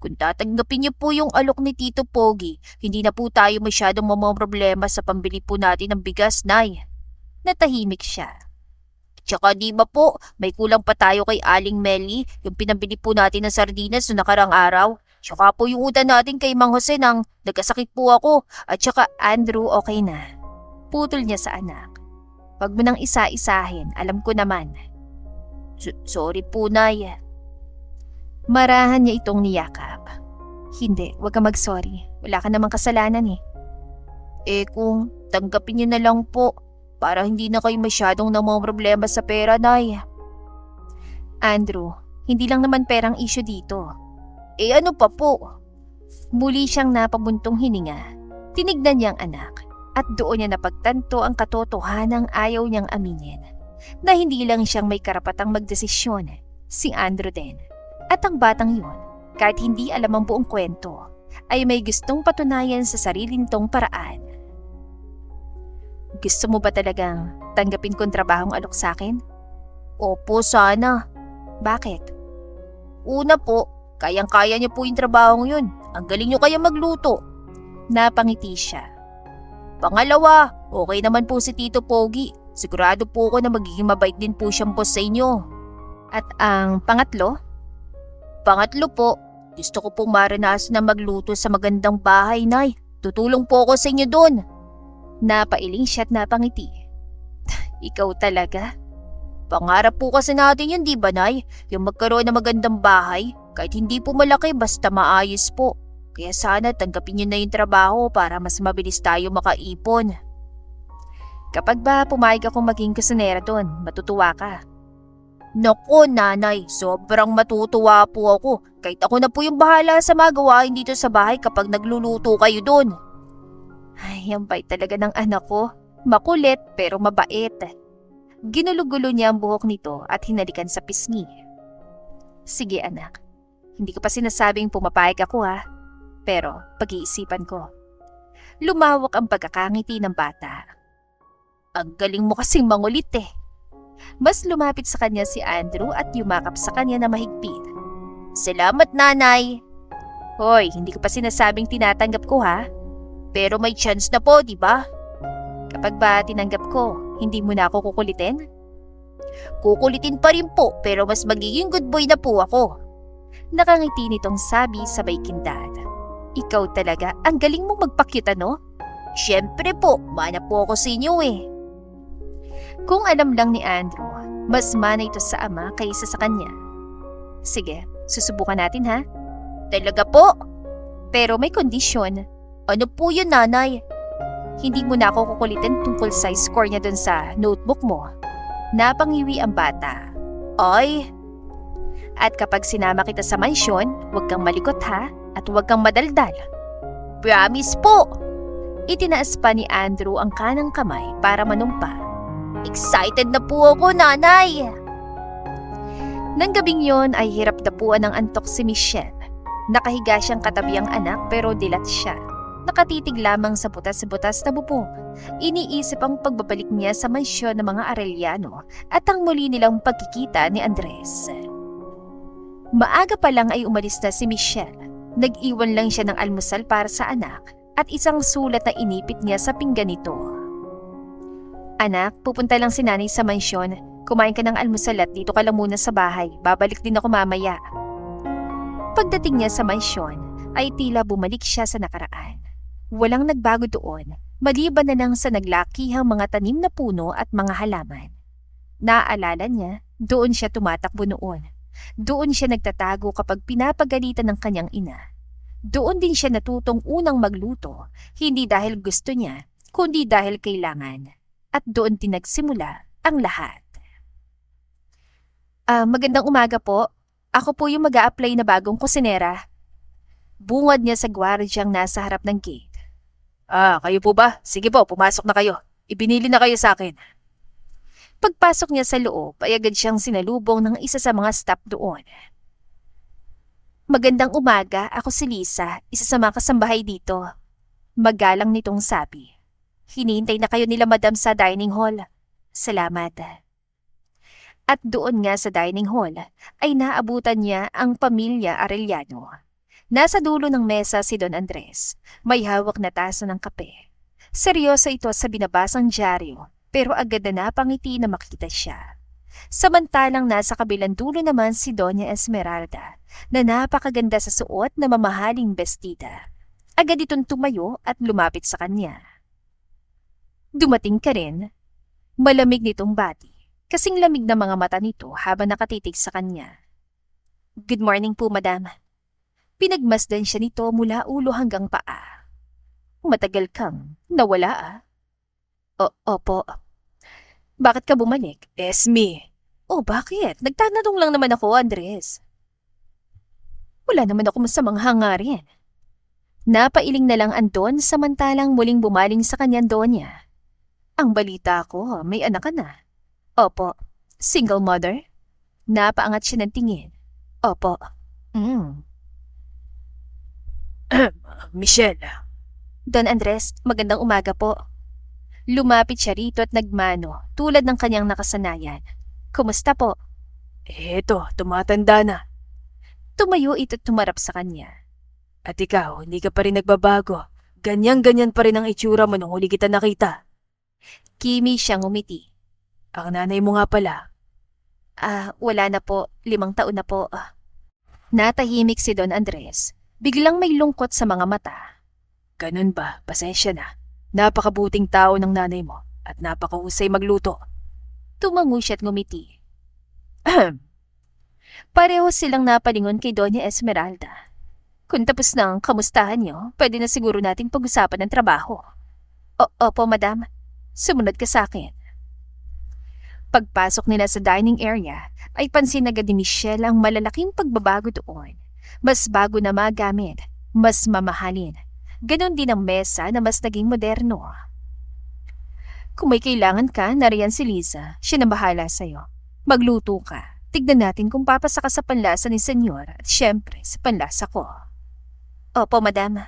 Kung tatanggapin niyo po yung alok ni Tito Pogi, hindi na po tayo masyadong mamamroblema sa pambili po natin ng bigas, Nay. Natahimik siya. Tsaka di ba po, may kulang pa tayo kay Aling Melly, yung pinabili po natin ng sardinas noong nakarang araw. Tsaka po yung utang natin kay Mang Jose nang nagkasakit po ako. At tsaka Andrew, okay na. Putol niya sa anak. Wag mo nang isa-isahin, alam ko naman. Sorry po, Nay. Marahan niya itong niyakap. Hindi, wag kang mag-sorry. Wala ka namang kasalanan eh. Kung tanggapin niyo na lang po, para hindi na kayo masyadong namamroblema sa pera, Nay. Andrew, hindi lang naman perang issue dito. Ano pa po? Muli siyang napabuntong hininga. Tinignan niya ang anak at doon niya napagtanto ang katotohanang ayaw niyang aminin. Na hindi lang siyang may karapatang magdesisyon, si Andrew din. At ang batang yun, kahit hindi alam ang buong kwento, ay may gustong patunayan sa sarili nitong paraan. Gusto mo ba talagang tanggapin kong trabahong alok sa akin? Opo, sana. Bakit? Una po, kayang-kaya niyo po yung trabahong yun. Ang galing niyo kaya magluto. Napangiti siya. Pangalawa, okay naman po si Tito Pogi. Sigurado po ako na magiging mabait din po siyang boss sa inyo. At ang pangatlo? Pangatlo po, gusto ko pong maranasan na magluto sa magandang bahay, Nay. Tutulong po ako sa inyo doon. Napailing siya at napangiti. Ikaw talaga? Pangarap po kasi natin yun, di ba, Nay? Yung magkaroon ng magandang bahay, kahit hindi po malaki basta maayos po. Kaya sana tanggapin niyo na yung trabaho para mas mabilis tayo makaipon. Kapag ba pumayag akong maging kusinera doon, matutuwa ka? Naku, Nanay, sobrang matutuwa po ako. Kahit ako na po yung bahala sa mga gawain dito sa bahay kapag nagluluto kayo doon. Ay, ang bait talaga ng anak ko. Makulit pero mabait. Ginulo-gulo niya ang buhok nito at hinalikan sa pisngi. Sige anak, hindi ko pa sinasabing pumapayag ako ha. Pero pag-iisipan ko. Lumawak ang pagkakangiti ng bata. Ang galing mo kasing mangulit eh. Mas lumapit sa kanya si Andrew at yumakap sa kanya na mahigpit. Salamat, Nanay. Hoy, hindi ko pa sinasabing tinatanggap ko ha. Pero may chance na po, di ba? Kapag ba tinanggap ko, hindi mo na ako kukulitin? Kukulitin pa rin po, pero mas magiging good boy na po ako. Nakangiti nitong sabi sabay kindad. Ikaw talaga, ang galing mong magpakyut ano? Siyempre po, mana po ako sa inyo eh. Kung alam lang ni Andrew, mas mana ito sa ama kaysa sa kanya. Sige, susubukan natin ha? Talaga po? Pero may kondisyon. Ano po yun, Nanay? Hindi mo na ako kukulitin tungkol sa score niya dun sa notebook mo. Napangiwi ang bata. Ay! At kapag sinama kita sa mansyon, huwag kang malikot ha? At huwag kang madaldal. Promise po! Itinaas pa ni Andrew ang kanang kamay para manumpa. Excited na po ako, Nanay! Nang gabing yon ay hirap dapuan ng antok si Michelle. Nakahiga siyang katabi ang anak pero dilat siya. Nakatitig lamang sa butas-butas na bubong. Iniisip ang pagbabalik niya sa mansyon ng mga Arellano at ang muli nilang pagkikita ni Andres. Maaga pa lang ay umalis na si Michelle. Nag-iwan lang siya ng almusal para sa anak at isang sulat na inipit niya sa pinggan nito. Anak, pupunta lang si Nanay sa mansyon. Kumain ka ng almusal at dito ka lang muna sa bahay. Babalik din ako mamaya. Pagdating niya sa mansyon, ay tila bumalik siya sa nakaraan. Walang nagbago doon, maliban na lang sa naglakihang mga tanim na puno at mga halaman. Naaalala niya, doon siya tumatakbo noon. Doon siya nagtatago kapag pinapagalitan ng kanyang ina. Doon din siya natutong unang magluto, hindi dahil gusto niya, kundi dahil kailangan. At doon din nagsimula ang lahat. Magandang umaga po. Ako po yung mag-a-apply na bagong kusinera. Bungad niya sa gwardyang nasa harap ng gate. Kayo po ba? Sige po, pumasok na kayo. Ibinili na kayo sa akin. Pagpasok niya sa loob ay agad siyang sinalubong ng isa sa mga staff doon. Magandang umaga, ako si Lisa, isa sa mga kasambahay dito. Magalang nitong sabi. Hinihintay na kayo nila madam sa dining hall. Salamat. At doon nga sa dining hall ay naabutan niya ang pamilya Arellano. Nasa dulo ng mesa si Don Andres. May hawak na tasa ng kape. Seryoso ito sa binabasang dyaryo pero agad na napangiti na makita siya. Samantalang nasa kabilang dulo naman si Doña Esmeralda na napakaganda sa suot na mamahaling bestida. Agad itong tumayo at lumapit sa kanya. Dumating ka rin. Malamig nitong bati. Kasing lamig na mga mata nito habang nakatitig sa kanya. Good morning po, madam. Pinagmasdan siya nito mula ulo hanggang paa. Matagal kang nawala ah. Opo. Bakit ka bumalik? Esme. Oh, bakit? Nagtatanong lang naman ako, Andres. Wala naman ako masamang hangarin. Napailing na lang Anton samantalang muling bumaling sa kanyang donya. Ang balita ko, may anak ka na. Opo. Single mother? Napaangat siya ng tingin. Opo. Michelle. Don Andres, magandang umaga po. Lumapit siya rito at nagmano tulad ng kanyang nakasanayan. Kumusta po? Eto, tumatanda na. Tumayo ito at tumarap sa kanya. At ikaw, hindi ka pa rin nagbabago. Ganyan-ganyan pa rin ang itsura mo nung huli kita nakita. Kimi siyang umiti. Ang nanay mo nga pala. Wala na po. 5 taon na po. Natahimik si Don Andres. Biglang may lungkot sa mga mata. Ganun ba? Pasensya na. Napakabuting tao ng nanay mo at napakahusay magluto. Tumango siya at ngumiti. Pareho silang napalingon kay Doña Esmeralda. Kung tapos na ang kamustahan niyo, pwede na siguro nating pag-usapan ng trabaho. Opo, madam. Sumunod ka sa akin. Pagpasok nila sa dining area, ay pansin agad ni Michelle ang malalaking pagbabago doon. Mas bago na mga gamit, mas mamahalin. Ganon din ang mesa na mas naging moderno. Kung may kailangan ka, nariyan si Liza. Siya na bahala sa'yo. Magluto ka. Tignan natin kung papasa ka sa panlasa ni Senyor at syempre sa panlasa ko. Opo, madam.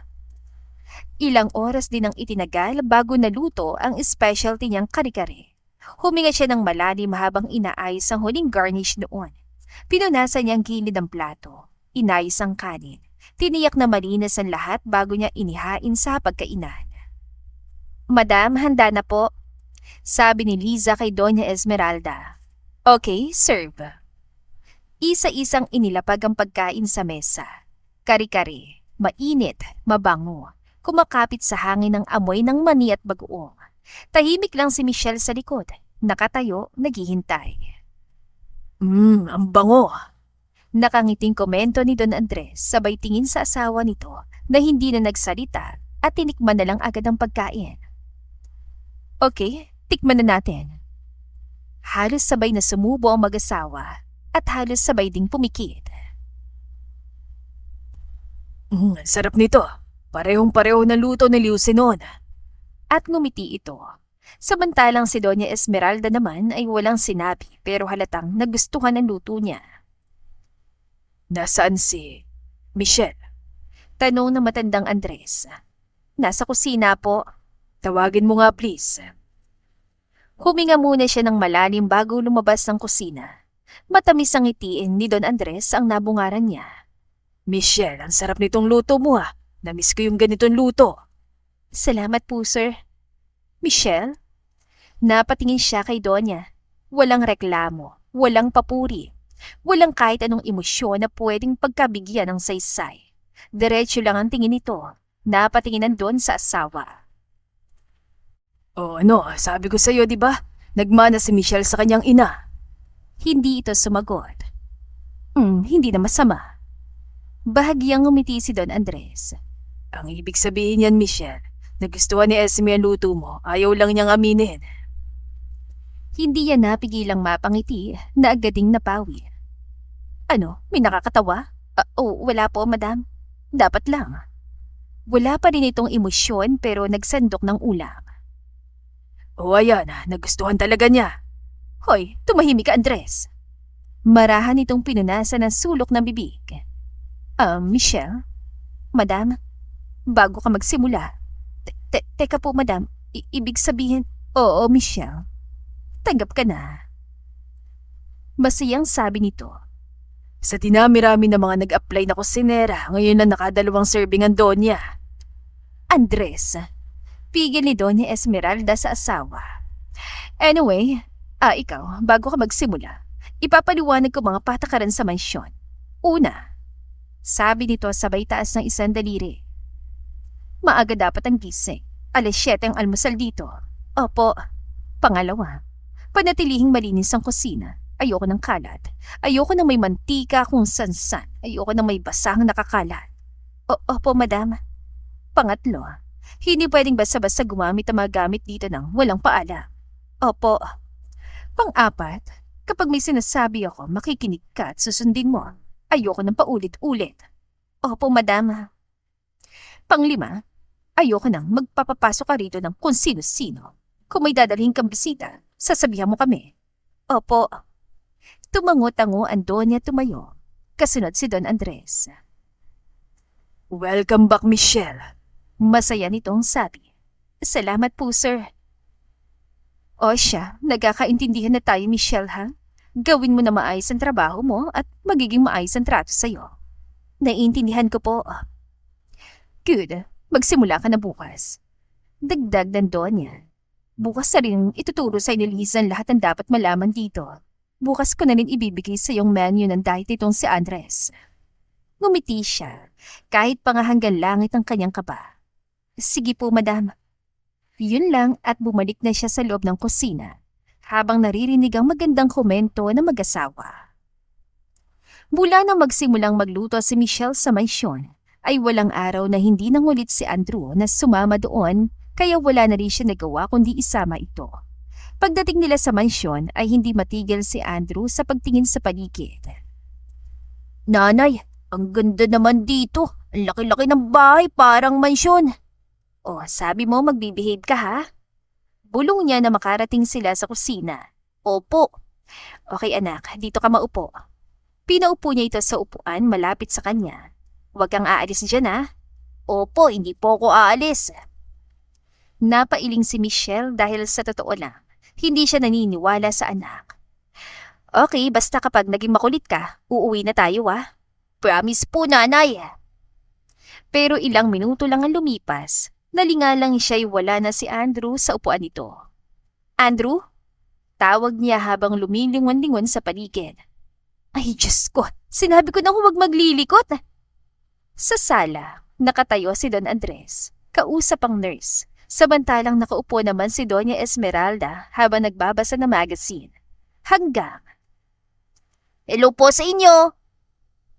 Ilang oras din ang itinagal bago naluto ang specialty niyang kare-kare. Huminga siya ng malalim habang inaayos ang huling garnish noon. Pinunasan niya ang gilid ng plato. Inayos ang kanin. Tiniyak na malinis ang lahat bago niya inihain sa pagkainan. Madam, handa na po. Sabi ni Liza kay Doña Esmeralda. Okay, serve. Isa-isang inilapag ang pagkain sa mesa. Kari-kari, mainit, mabango. Kumakapit sa hangin ng amoy ng mani at bagoong. Tahimik lang si Michelle sa likod. Nakatayo, naghihintay. Ang bango. Nakangiting komento ni Don Andres sabay tingin sa asawa nito na hindi na nagsalita at tinikman na lang agad ang pagkain. Okay, tikman na natin. Halos sabay na sumubo ang mag-asawa at halos sabay ding pumikit. Sarap nito. Parehong-pareho na luto ni Lucinon. At ngumiti ito. Samantalang si Doña Esmeralda naman ay walang sinabi pero halatang nagustuhan ang luto niya. Nasaan si Michelle? Tanong ng matandang Andres. Nasa kusina po. Tawagin mo nga please. Huminga muna siya ng malalim bago lumabas ng kusina. Matamis ang ngitiin ni Don Andres ang nabungaran niya. Michelle, ang sarap nitong luto mo ha. Namiss ko yung ganitong luto. Salamat po, sir. Michelle? Napatingin siya kay Donya. Walang reklamo, walang papuri, walang kahit anong emosyon na pwedeng pagkabigyan ng saysay. Diretso lang ang tingin nito. Napatinginan doon sa asawa. O ano, sabi ko sa'yo, di ba? Nagmana si Michelle sa kanyang ina. Hindi ito sumagot. Hindi na masama. Bahagyang ngumiti si Don Andres. Ang ibig sabihin niyan, Michelle, nagustuhan ni Esme ang luto mo, ayaw lang niyang aminin. Hindi yan napigilang mapangiti na agading napawi. Ano, may nakakatawa? Wala po, madam. Dapat lang. Wala pa rin itong emosyon pero nagsandok ng ulang. O ayan, nagustuhan talaga niya. Hoy, tumahimik ka, Andres. Marahan itong pinunasan ng sulok ng bibig. Michelle? Madam, bago ka magsimula. Teka po, madam. Ibig sabihin, oo, Michelle. Tanggap ka na. Masayang sabi nito. Sa dinami-rami ng mga nag-apply na kusinera, ngayon na nakadalawang serving ang Donya. Andres, pigil ni Doña Esmeralda sa asawa. Anyway, ikaw, bago ka magsimula, ipapaliwanag ko mga patakaran sa mansyon. Una, sabi nito sabay taas ng isang daliri. Maaga dapat ang gising. 7:00 ang almusal dito. Opo. Pangalawa, panatilihing malinis ang kusina. Ayoko ng kalat. Ayoko ng may mantika kung san-san. Ayoko ng may basang nakakalat. Opo, madam. Pangatlo, hindi pwedeng basta-basta gumamit ang mga gamit dito ng walang paalam. Opo. Pang-apat, kapag may sinasabi ako, makikinig ka at susundin mo. Ayoko ng paulit-ulit. Opo, madam. Panglima, ayoko nang magpapapasok ka rito ng kung sino-sino. Kung may dadalhin kang bisita, sasabihan mo kami. Opo. Tumango-tango ang Donya tumayo. Kasunod si Don Andres. Welcome back, Michelle. Masaya nitong sabi. Salamat po, sir. O siya, nagkakaintindihan na tayo, Michelle, ha? Gawin mo na maayos ang trabaho mo at magiging maayos ang trato sa'yo. Naiintindihan ko po. Good. Magsimula ka na bukas. Dagdag ng Donya. Bukas na rin ituturo sa ni Liza ang lahat ng dapat malaman dito. Bukas ko na rin ibibigay sa iyong menu ng diet itong si Andres. Ngumiti siya, kahit pa nga hanggang langit ang kanyang kaba. Sige po, madam. Yun lang at bumalik na siya sa loob ng kusina, habang naririnig ang magandang komento ng mag-asawa. Mula nang magsimulang magluto si Michelle sa mansyon, ay walang araw na hindi nangulit si Andrew na sumama doon, kaya wala na rin siya nagawa kundi isama ito. Pagdating nila sa mansyon ay hindi matigil si Andrew sa pagtingin sa paligid. Nanay, ang ganda naman dito. Ang laki-laki ng bahay, parang mansyon. Oh, sabi mo magbibehave ka ha? Bulong niya na makarating sila sa kusina. Opo. Okay anak, dito ka maupo. Pinaupo niya ito sa upuan malapit sa kanya. Huwag kang aalis dyan ha? Opo, hindi po ako aalis. Napailing si Michelle dahil sa totoo lang, hindi siya naniniwala sa anak. Okay, basta kapag naging makulit ka, uuwi na tayo ha? Promise po, nanay. Pero ilang minuto lang ang lumipas, nalingalang siya'y wala na si Andrew sa upuan nito. Andrew? Tawag niya habang lumilingon-lingon sa paligid. Ay, Diyos ko, sinabi ko na huwag maglilikot. Sa sala, nakatayo si Don Andres, kausap ang nurse. Samantalang nakaupo naman si Doña Esmeralda habang nagbabasa ng magazine. Hanggang, hello po sa inyo!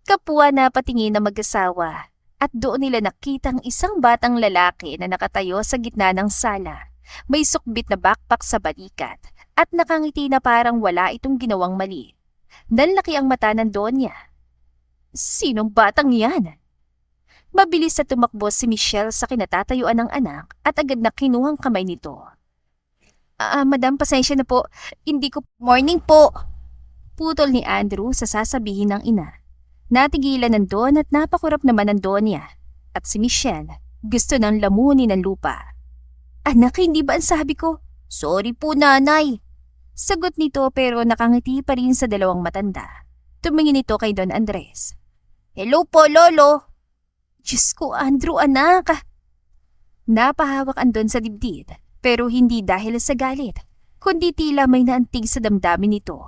Kapwa na patingin ng mag-asawa at doon nila nakitang isang batang lalaki na nakatayo sa gitna ng sala. May sukbit na backpack sa balikat at nakangiti na parang wala itong ginawang mali. Nanlaki ang mata ng Donya. Sinong batang yan? Mabilis na tumakbo si Michelle sa kinatatayuan ng anak at agad na kinuhang kamay nito. Madam, pasensya na po. Hindi ko... Morning po! Putol ni Andrew sa sasabihin ng ina. Natigilan ng Don at napakurap naman ng Donya. At si Michelle gusto nang lamunin ng lupa. Anak, hindi ba ang sabi ko? Sorry po, nanay. Sagot nito pero nakangiti pa rin sa dalawang matanda. Tumingin ito kay Don Andres. Hello po, lolo! Diyos ko, Andrew, anak! Napahawak ang Don sa dibdib, pero hindi dahil sa galit, kundi tila may naantig sa damdamin nito.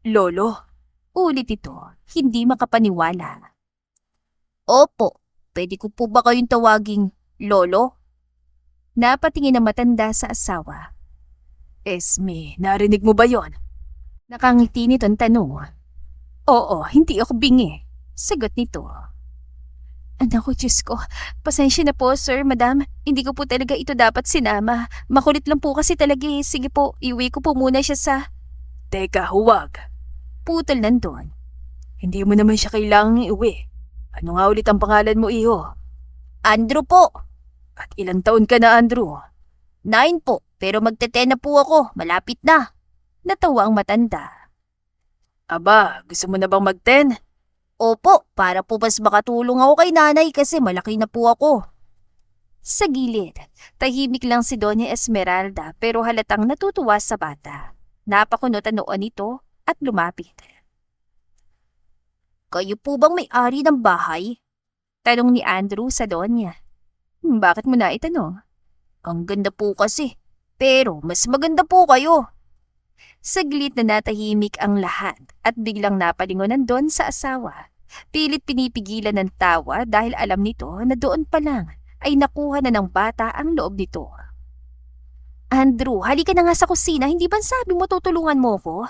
Lolo? Ulit ito, hindi makapaniwala. Opo, pwede ko po ba kayong tawaging lolo? Napatingin ang matanda sa asawa. Esme, narinig mo ba yon? Nakangiti nito'ng tanong. Oo, hindi ako bingi. Sagot nito. Anak ko, Diyos ko. Pasensya na po, sir, madam. Hindi ko po talaga ito dapat sinama. Makulit lang po kasi talaga eh. Sige po, iuwi ko po muna siya sa... Teka, huwag. Putol nandun. Hindi mo naman siya kailangang iuwi. Ano nga ulit ang pangalan mo, iho? Andrew po. At ilang taon ka na, Andrew? 9 po, pero magte-10 na po ako. Malapit na. Natawa ang matanda. Aba, gusto mo na bang mag-10? Opo, para po mas makatulong ako kay nanay kasi malaki na po ako. Sa gilid, tahimik lang si Doña Esmeralda pero halatang natutuwa sa bata. Napakunot ang noon nito at lumapit. Kayo po bang may-ari ng bahay? Tanong ni Andrew sa Donya. Bakit mo na itanong? Ang ganda po kasi, pero mas maganda po kayo. Saglit na natahimik ang lahat at biglang napalingonan doon sa asawa. Pilit pinipigilan ng tawa dahil alam nito na doon pa lang ay nakuha na ng bata ang loob nito. Andrew, halika na nga sa kusina, hindi ba sabi mo tutulungan mo ko?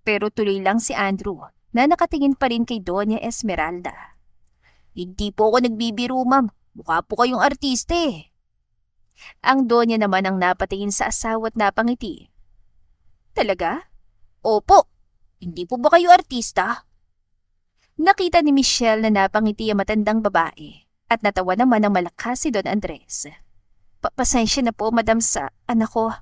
Pero tuloy lang si Andrew na nakatingin pa rin kay Doña Esmeralda. Hindi po ako nagbibiro, ma'am. Mukha po kayong artiste eh. Ang Donya naman ang napatingin sa asawa at napangiti. Talaga? Opo. Hindi po ba kayo artista? Nakita ni Michelle na napangiti ang matandang babae at natawa naman ng malakas si Don Andres. Pasensya na po, madam, sa anak ko.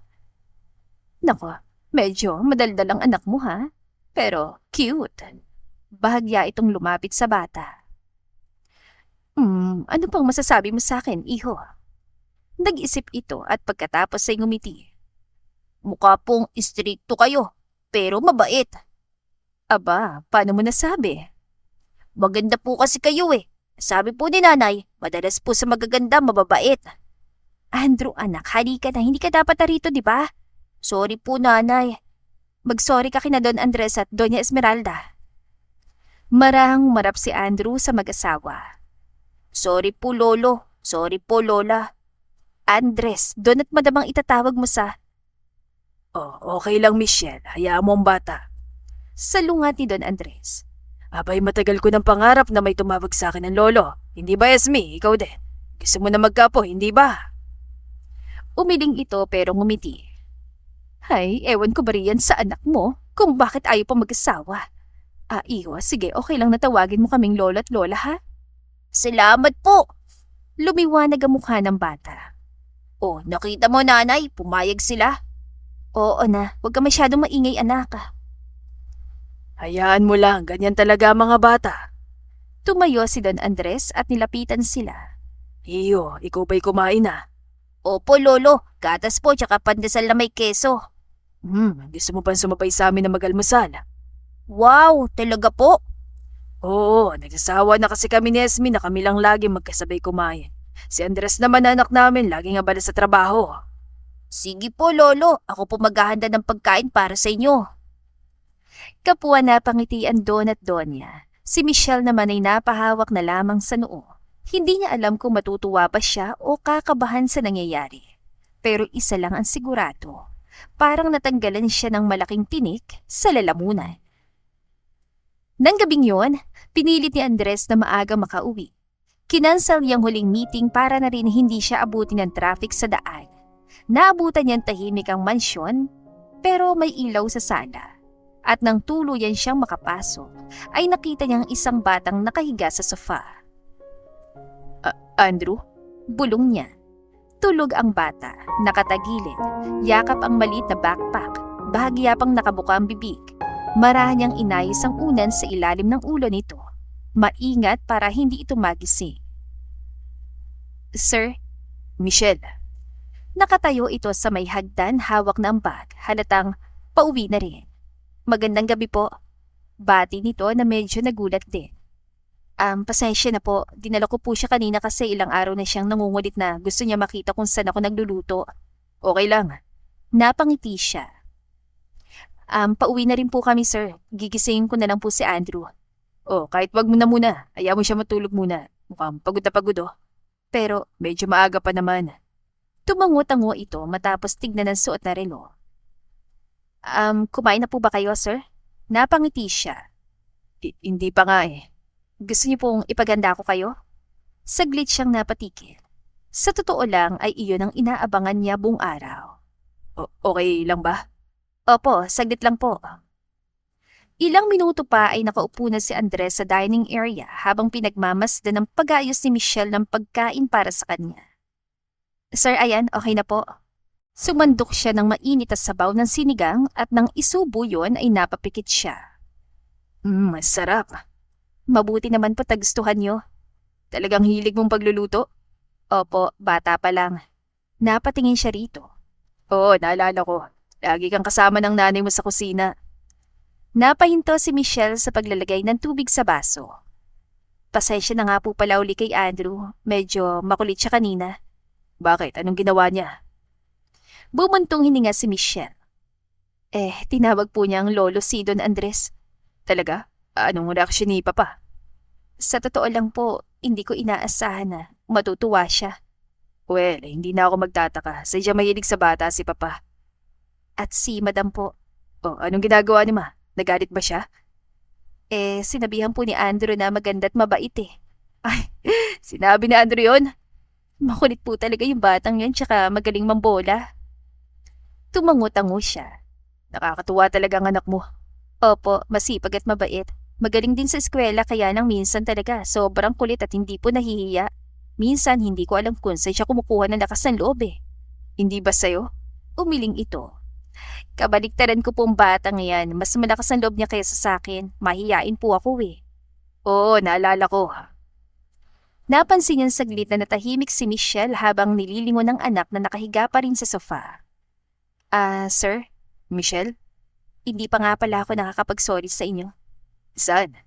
Nako, medyo madaldal ang anak mo ha? Pero cute. Bahagya itong lumapit sa bata. Ano pang masasabi mo sa akin, iho? Nag-isip ito at pagkatapos ay ngumiti. Mukha pong istrikto kayo, pero mabait. Aba, paano mo nasabi? Maganda po kasi kayo eh. Sabi po ni nanay, madalas po sa magaganda, mababait. Andrew anak, halika na, hindi ka dapat narito, di ba? Sorry po nanay. Mag-sorry ka kina Don Andres at Doña Esmeralda. Marahang marap si Andrew sa mag-asawa. Sorry po lolo, sorry po lola. Andres, Don at madamang itatawag mo sa... Oh, okay lang Michelle, hayaan mo ang bata. Salungat ni Don Andres. Abay, matagal ko ng pangarap na may tumawag sa akin ng lolo. Hindi ba, Esme? Ikaw din. Gusto mo na magkapo, hindi ba? Umiling ito pero ngumiti. Hay, ewan ko ba riyan sa anak mo kung bakit ayaw pa mag-asawa. Iho, sige, okay lang natawagin mo kaming lola at lola ha? Salamat po! Lumiwanag ang mukha ng bata. Oh, nakita mo nanay, pumayag sila. Oo na, huwag ka masyadong maingay anak. Hayaan mo lang, ganyan talaga mga bata. Tumayo si Don Andres at nilapitan sila. Iyo, ikaw ba'y kumain na? Opo lolo, gatas po tsaka pandesal na may keso. Gusto mo pang sumabay sa amin na mag-almusal? Wow, talaga po? Oo, nagsasawa na kasi kami ni Esme na kami lang lagi magkasabay kumain. Si Andres naman anak namin, laging abala sa trabaho. Sige po lolo, ako po maghahanda ng pagkain para sa inyo. Kapwa napangitian Don at Donya. Si Michelle naman ay napahawak na lamang sa noo. Hindi niya alam kung matutuwa pa siya o kakabahan sa nangyayari. Pero isa lang ang sigurado. Parang natanggalan siya ng malaking tinik sa lalamunan. Nang gabing yon, pinilit ni Andres na maaga makauwi. Kinansel niyang huling meeting para na rin hindi siya abutin ng traffic sa daan. Naabutan niyang tahimik ang mansyon pero may ilaw sa sala. At nang tuluyan siyang makapasok, ay nakita niyang isang batang nakahiga sa sofa. Andrew? Bulong niya. Tulog ang bata, nakatagilid, yakap ang maliit na backpack, bahagya pang nakabuka ang bibig. Marahan niyang inayos ang unan sa ilalim ng ulo nito. Maingat para hindi ito magising. Sir? Michelle. Nakatayo ito sa may hagdan, hawak ng bag, halatang pauwi na rin. Magandang gabi po. Bati nito na medyo nagulat din. Pasensya na po. Dinala ko po siya kanina kasi ilang araw na siyang nangungulit na gusto niya makita kung saan ako nagluluto. Okay lang. Napangiti siya. Pauwi na rin po kami, sir. Gigisingin ko na lang po si Andrew. Oh, kahit wag mo na muna. Ayaw mo siya matulog muna. Mukhang pagod na pagod oh. Pero medyo maaga pa naman. Tumango-tango ito matapos tignan ng suot na relo. Kumain na po ba kayo, sir? Napangiti siya. Hindi pa nga eh. Gusto niyo pong ipaganda ko kayo? Saglit siyang napatikil. Sa totoo lang ay iyon ang inaabangan niya buong araw. Okay lang ba? Opo, saglit lang po. Ilang minuto pa ay nakaupo na si Andres sa dining area habang pinagmamasdan ng pag-ayos ni Michelle ng pagkain para sa kanya. Sir, ayan, okay na po. Sumandok siya ng mainit na sabaw ng sinigang at nang isubo yun ay napapikit siya. Masarap. Mabuti naman po tagustuhan niyo. Talagang hilig mong pagluluto? Opo, bata pa lang. Napatingin siya rito. Oo, naalala ko. Lagi kang kasama ng nanay mo sa kusina. Napahinto si Michelle sa paglalagay ng tubig sa baso. Pasensya na nga po pala uli kay Andrew. Medyo makulit siya kanina. Bakit? Anong ginawa niya? Bumuntong hininga si Michelle. Tinawag po niya ang lolo si Don Andres. Talaga? Anong reaksyon ni Papa? Sa totoo lang po, hindi ko inaasahan na matutuwa siya. Well, hindi na ako magtataka. Sadya mahilig sa bata si Papa. At si Madam po. Oh, anong ginagawa ni Ma? Nagalit ba siya? Sinabihan po ni Andrew na maganda at mabait eh. Ay, sinabi ni Andrew yun? Makulit po talaga yung batang yun tsaka magaling mambola. Tumango-tango siya. Nakakatuwa talaga ang anak mo. Opo, masipag at mabait. Magaling din sa eskwela kaya nang minsan talaga sobrang kulit at hindi po nahihiya. Minsan hindi ko alam kung saan siya kumukuha ng lakas ng loob eh. Hindi ba sa'yo? Umiling ito. Kabaliktaran ko pong batang yan. Mas malakas ang loob niya kaysa sa akin. Mahihiyain po ako eh. Oo, naalala ko. Napansin niyang saglit na natahimik si Michelle habang nililingon ng anak na nakahiga pa rin sa sofa. Sir? Michelle? Hindi pa nga pala ako nakakapag-sorry sa inyo. Saan?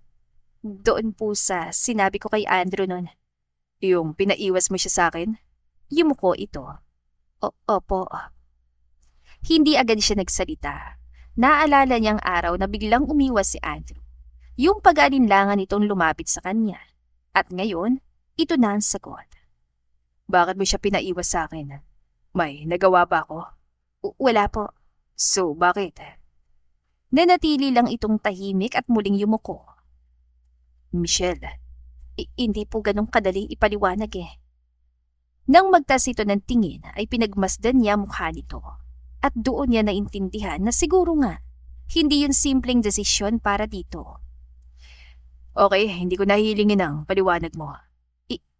Doon po sa sinabi ko kay Andrew nun. Yung pinaiwas mo siya sa akin? Yumuko ito. Opo. Hindi agad siya nagsalita. Naalala niyang araw na biglang umiwas si Andrew. Yung pag-aalinlangan nitong lumapit sa kanya. At ngayon, ito na ang sagot. Bakit mo siya pinaiwas sa akin? May nagawa ba ako? Wala po. So, bakit? Nanatili lang itong tahimik at muling yumuko. Michelle. Hindi po ganong kadali ipaliwanag eh. Nang magtas ito ng tingin ay pinagmasdan niya mukha nito. At doon niya naintindihan na siguro nga, hindi yun simpleng desisyon para dito. Okay, hindi ko nahihilingin ang paliwanag mo.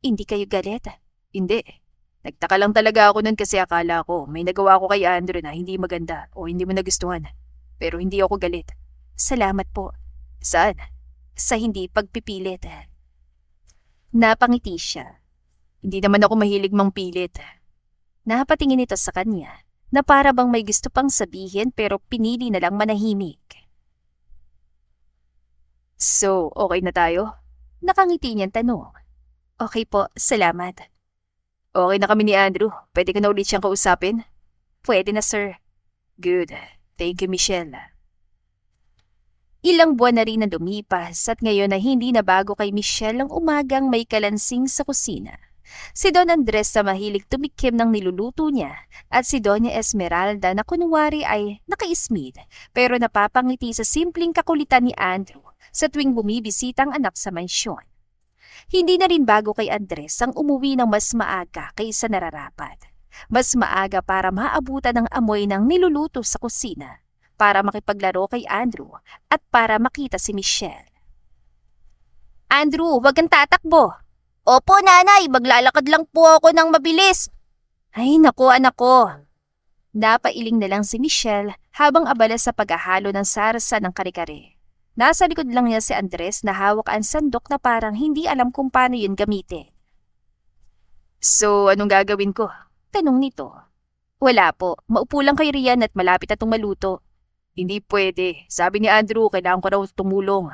Hindi kayo galit? Hindi. Nagtaka lang talaga ako nun kasi akala ko may nagawa ko kay Andrew na hindi maganda o hindi mo nagustuhan. Pero hindi ako galit. Salamat po. Saan? Sa hindi pagpipilit. Napangiti siya. Hindi naman ako mahilig mang pilit. Napatingin ito sa kanya na para bang may gusto pang sabihin pero pinili na lang manahimik. So, okay na tayo? Nakangiti niyang tanong. Okay po, salamat. Okay na kami ni Andrew. Pwede ko na ulit siyang kausapin? Pwede na sir. Good. Thank you, Michelle. Ilang buwan na rin na lumipas at ngayon na hindi na bago kay Michelle ang umagang may kalansing sa kusina. Si Don Andres na mahilig tumikim ng niluluto niya at si Doña Esmeralda na kunwari ay nakaismid pero napapangiti sa simpleng kakulitan ni Andrew sa tuwing bumibisita ang anak sa mansyon. Hindi na rin bago kay Andres ang umuwi ng mas maaga kaysa nararapat. Mas maaga para maabutan ng amoy ng niluluto sa kusina, para makipaglaro kay Andrew at para makita si Michelle. Andrew, wag kang tatakbo. Opo, nanay. Maglalakad lang po ako ng mabilis. Ay, naku, anak ko. Napailing na lang si Michelle habang abala sa paghahalo ng sarsa ng kare-kare. Nasa likod lang niya si Andres na hawak ang sandok na parang hindi alam kung paano yun gamitin. So, anong gagawin ko? Tanong nito. Wala po. Maupo lang kayo riyan at malapit na itong maluto. Hindi pwede. Sabi ni Andrew, kailangan ko raw tumulong.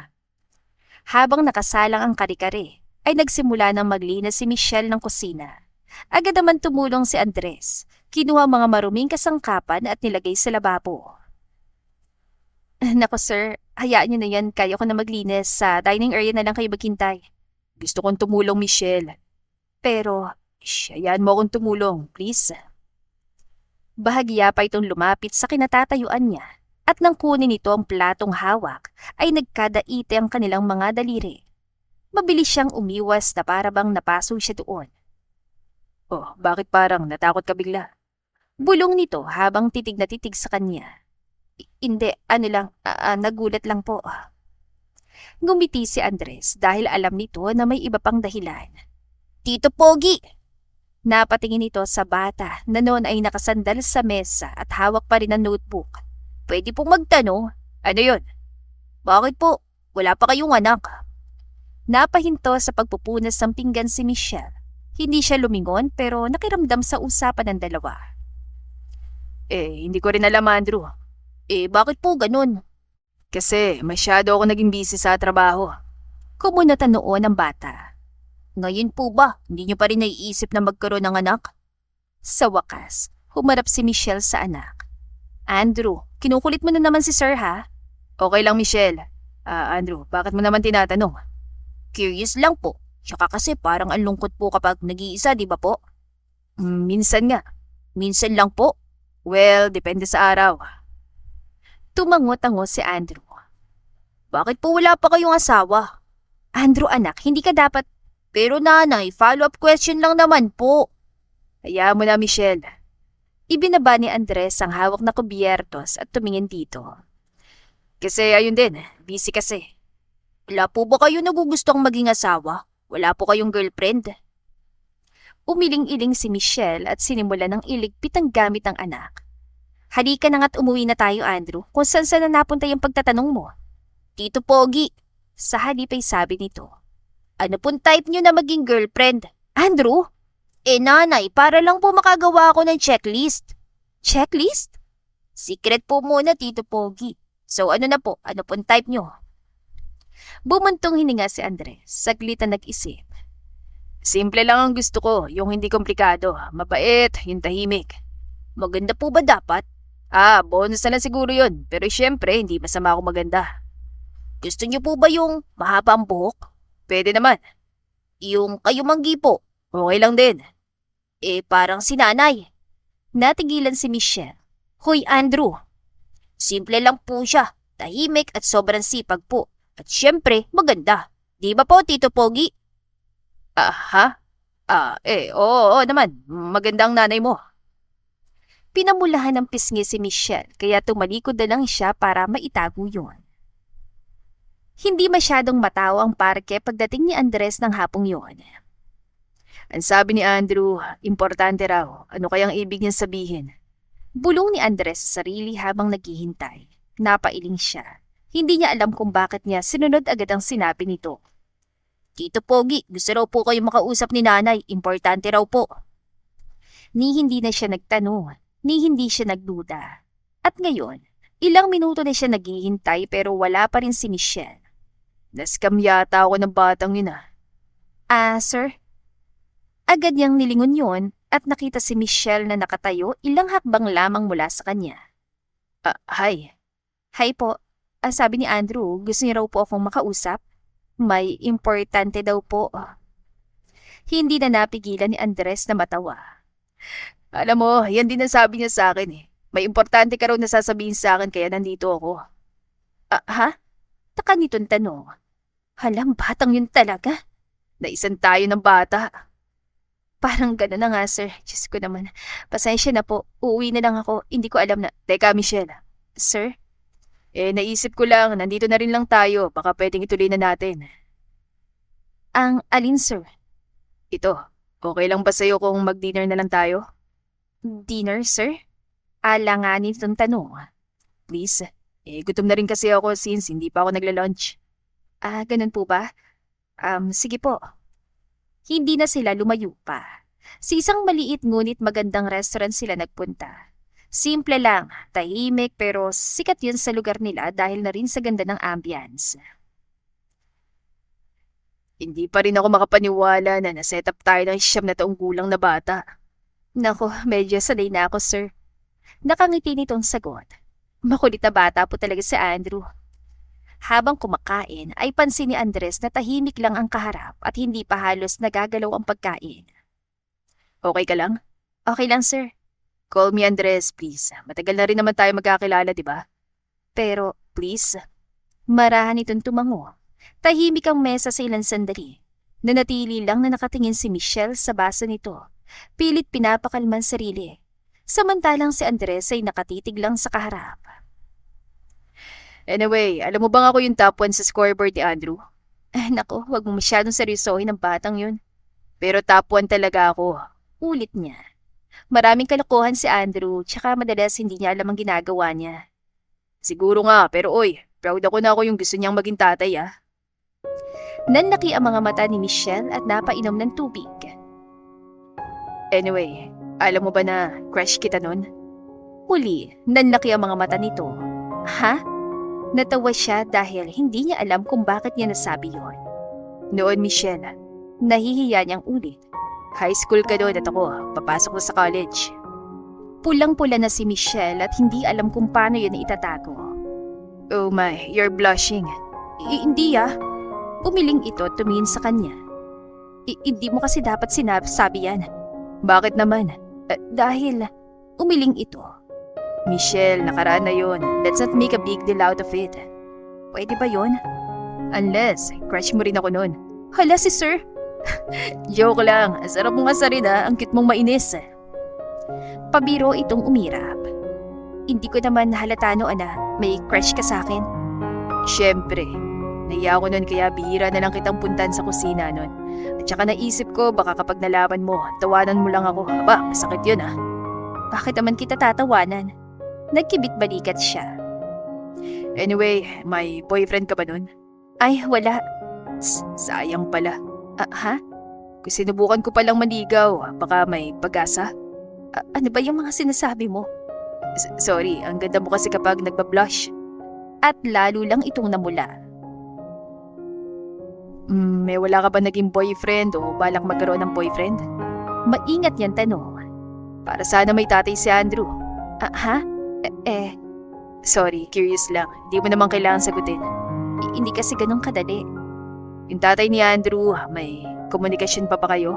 Habang nakasalang ang kare-kare, ay nagsimula ng maglinis si Michelle ng kusina. Agad naman tumulong si Andres. Kinuha mga maruming kasangkapan at nilagay sa lababo. Nako sir, hayaan niyo na yan. Kaya ko na maglinis. Sa dining area na lang kayo maghintay. Gusto kong tumulong, Michelle. Pero, hayaan mo akong tumulong, please. Bahagya pa itong lumapit sa kinatatayuan niya at nang kunin ito ang platong hawak ay nagkadaite ang kanilang mga daliri. Mabilis siyang umiwas na para bang napaso siya doon. Oh, bakit parang natakot ka bigla? Bulong nito habang titig na titig sa kanya. Hindi, nagulat lang po. Ngumiti si Andres dahil alam nito na may iba pang dahilan. Tito Pogi! Napatingin ito sa bata na noon ay nakasandal sa mesa at hawak pa rin ang notebook. Pwede pong magtanong. Ano yon? Bakit po? Wala pa kayong anak. Napahinto sa pagpupunas ng pinggan si Michelle. Hindi siya lumingon pero nakiramdam sa usapan ng dalawa. Hindi ko rin alam, Andrew. Bakit po ganun? Kasi masyado ako naging busy sa trabaho. Kumunot noon ng bata. Ngayon po ba, hindi niyo pa rin naiisip na magkaroon ng anak? Sa wakas, humarap si Michelle sa anak. Andrew, kinukulit mo na naman si Sir ha? Okay lang, Michelle. Andrew, bakit mo naman tinatanong? Curious lang po. Tsaka kasi parang ang lungkot po kapag nag-iisa, di ba po? Minsan nga. Minsan lang po. Well, depende sa araw. Tumango-tango si Andrew. Bakit po wala pa kayong asawa? Andrew anak, hindi ka dapat... Pero nanay, follow-up question lang naman po. Hayaan mo na, Michelle. Ibinaba ni Andres ang hawak na kubyertos at tumingin dito. Kasi ayun din, busy kasi. Wala po ba kayo nagugustong maging asawa? Wala po kayong girlfriend? Umiling-iling si Michelle at sinimula ng iligpit ang gamit ng anak. Halika na nga't umuwi na tayo, Andrew, kung saan na napunta yung pagtatanong mo. Tito Pogi, sa halip ay sabi nito. Ano pong type nyo na maging girlfriend? Andrew? Nanay, para lang po makagawa ako ng checklist. Checklist? Secret po muna, Tito Pogi. So ano na po? Ano pong type nyo? Bumuntong hininga si Andres, saglit na nag-isip. Simple lang ang gusto ko, yung hindi komplikado. Mabait, yung tahimik. Maganda po ba dapat? Bonus na lang siguro yun. Pero syempre, hindi masama ako maganda. Gusto niyo po ba yung mahaba ang buhok? Pwede naman. Yung kayumanggi po? Okay lang din. Parang si nanay. Natigilan si Michelle. Hoy, Andrew. Simple lang po siya. Tahimik at sobrang sipag po. At syempre, maganda. Di ba po, Tito Pogi? Oo naman. Magandang nanay mo. Pinamulahan ng pisngi si Michelle kaya tumalikod na lang siya para maitago yun. Hindi masyadong matawa ang parke pagdating ni Andres ng hapong yun. Ang sabi ni Andrew, importante raw. Ano kayang ibig niya sabihin? Bulong ni Andres sa sarili habang naghihintay. Napailing siya. Hindi niya alam kung bakit niya sinunod agad ang sinabi nito. Tito Pogi, gusto raw po kayo makausap ni nanay. Importante raw po. Ni hindi na siya nagtanong, ni hindi siya nagduda. At ngayon, ilang minuto na siya naghihintay pero wala pa rin si Michelle. Naskam yata ako ng batang yun Sir? Agad niyang nilingon yun at nakita si Michelle na nakatayo ilang hakbang lamang mula sa kanya. Hi. Hi po. Sabi ni Andrew, gusto niya raw po akong makausap. May importante daw po. Hindi na napigilan ni Andres na matawa. Alam mo, yan din ang sabi niya sa akin May importante ka raw na sasabihin sa akin kaya nandito ako. Ha? Taka nitong tanong. Halang batang yun talaga. Naisan tayo ng bata. Parang gano'n na nga, sir. Diyos ko naman. Pasensya na po. Uuwi na lang ako. Hindi ko alam na... Teka, Michelle. Sir? Naisip ko lang, nandito na rin lang tayo. Baka pwedeng ituloy na natin. Ang alin, sir? Ito, okay lang ba sa'yo kung mag-dinner na lang tayo? Dinner, sir? Alanganin itong tanong. Please. Gutom na rin kasi ako since hindi pa ako nagla-lunch. Ganun po ba? Sige po. Hindi na sila lumayo pa. Sa isang maliit ngunit magandang restaurant sila nagpunta. Simple lang, tahimik pero sikat yun sa lugar nila dahil na rin sa ganda ng ambience. Hindi pa rin ako makapaniwala na naset up tayo ng 9 na taong gulang na bata. Nako, medyo sanay na ako, sir. Nakangiti nitong sagot. Makulit na bata po talaga si Andrew. Habang kumakain ay pansin ni Andres na tahimik lang ang kaharap at hindi pa halos nagagalaw ang pagkain. Okay ka lang? Okay lang, sir. Call me Andres, please. Matagal na rin naman tayo magkakilala, di ba? Pero, please. Marahan itong tumango. Tahimik ang mesa sa ilang sandali. Nanatili lang na nakatingin si Michelle sa baso nito. Pilit pinapakalman sarili. Samantalang si Andres ay nakatitig lang sa kaharap. Anyway, alam mo bang ako yung top 1 sa scoreboard ni Andrew? Nako, wag mo masyadong seryosohin ang batang yun. Pero top 1 talaga ako. Ulit niya. Maraming kalokohan si Andrew, tsaka madalas hindi niya alam ang ginagawa niya. Siguro nga, pero oy, proud ako na ako yung gusto niyang maging tatay ah. Nanlaki ang mga mata ni Michelle at napainom ng tubig. Anyway, alam mo ba na crush kita nun? Huli, nanlaki ang mga mata nito. Ha? Natawa siya dahil hindi niya alam kung bakit niya nasabi yon. Noon, Michelle, Nahihiya niyang ulit. high school ka doon at ako, papasok na sa college. Pulang-pula na si Michelle at hindi alam kung paano yun itatago. Oh my, you're blushing. Hindi ah. Pumiling ito at tumingin sa kanya. Hindi mo kasi dapat sabi yan. Bakit naman? Dahil umiling ito. Michelle, nakaraan na yun. Let's not make a big deal out of it. Pwede ba yon? Unless, crush mo rin ako nun. Hala si sir. Joke lang, ang sarap mong asarin ah, ang cute mong mainis. Pabiro itong umirap. Hindi ko naman halata noon na may crush ka sa akin. Siyempre, naiya ako nun kaya bihira na lang kitang puntan sa kusina nun. At saka naisip ko baka kapag nalaman mo, tawanan mo lang ako. Aba, masakit yun ah. Bakit naman kita tatawanan? Nagkibit balikat siya. Anyway, may boyfriend ka ba nun? Ay, wala. Sayang pala. Ha? Kung sinubukan ko palang manigaw, baka may pag-asa. Ano ba yung mga sinasabi mo? Sorry, ang ganda mo kasi kapag nagbablush. At lalo lang itong namula. May wala ka ba naging boyfriend o balak magkaroon ng boyfriend? Maingat yan tanong. Para sana may tatay si Andrew. Ha? Sorry, curious lang. Hindi mo naman kailangan sagutin. Hindi kasi ganun kadali. Yung tatay ni Andrew, may komunikasyon pa ba kayo?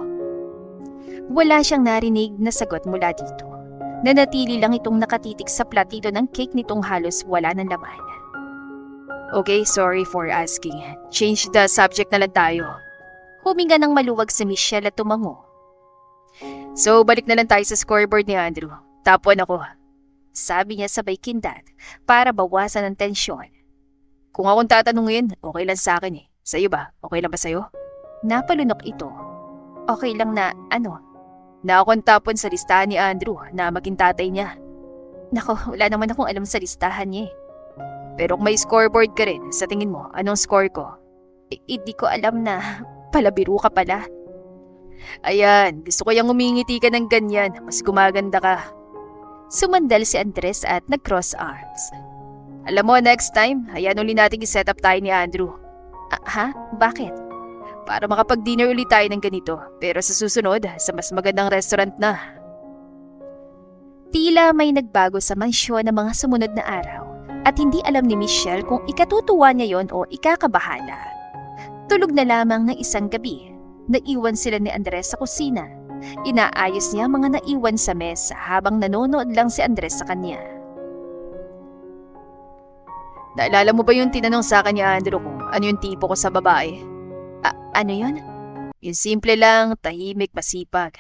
Wala siyang narinig na sagot mula dito. Nanatili lang itong nakatitig sa platito ng cake nitong halos wala ng laman. Okay, sorry for asking. Change the subject na lang tayo. Huminga ng maluwag si Michelle at tumango. So, balik na lang tayo sa scoreboard ni Andrew. Top 1 ako. Sabi niya sabay kindat para bawasan ang tensyon. Kung akong tatanungin, okay lang sa akin eh. Sa'yo ba? Okay lang ba sa'yo? Napalunok ito. Okay lang na ano? Na akong top 1 sa listahan ni Andrew na maging tatay niya. Nako, wala naman akong alam sa listahan niya eh. Pero kung may scoreboard ka rin, sa tingin mo, anong score ko? Hindi ko alam na palabiro ka pala. Ayan, gusto ko yung umingiti ka ng ganyan. Mas gumaganda ka. Sumandal si Andres at nag-cross arms. Alam mo, next time, hayaan ulit natin i-set up tayo ni Andrew. Ha? Bakit? Para makapag-dinner ulit tayo ng ganito. Pero sa susunod, sa mas magandang restaurant na. Tila may nagbago sa mansyon ng mga sumunod na araw at hindi alam ni Michelle kung ikatutuwa niya yon o ikakabahala. Tulog na lamang ng isang gabi. Naiwan sila ni Andres sa kusina. Inaayos niya mga naiwan sa mesa habang nanonood lang si Andres sa kanya. Naalala mo ba yung tinanong sa akin ni Andrew kung ano yung tipo ko sa babae? Ano yun? Yung simple lang, tahimik, masipag.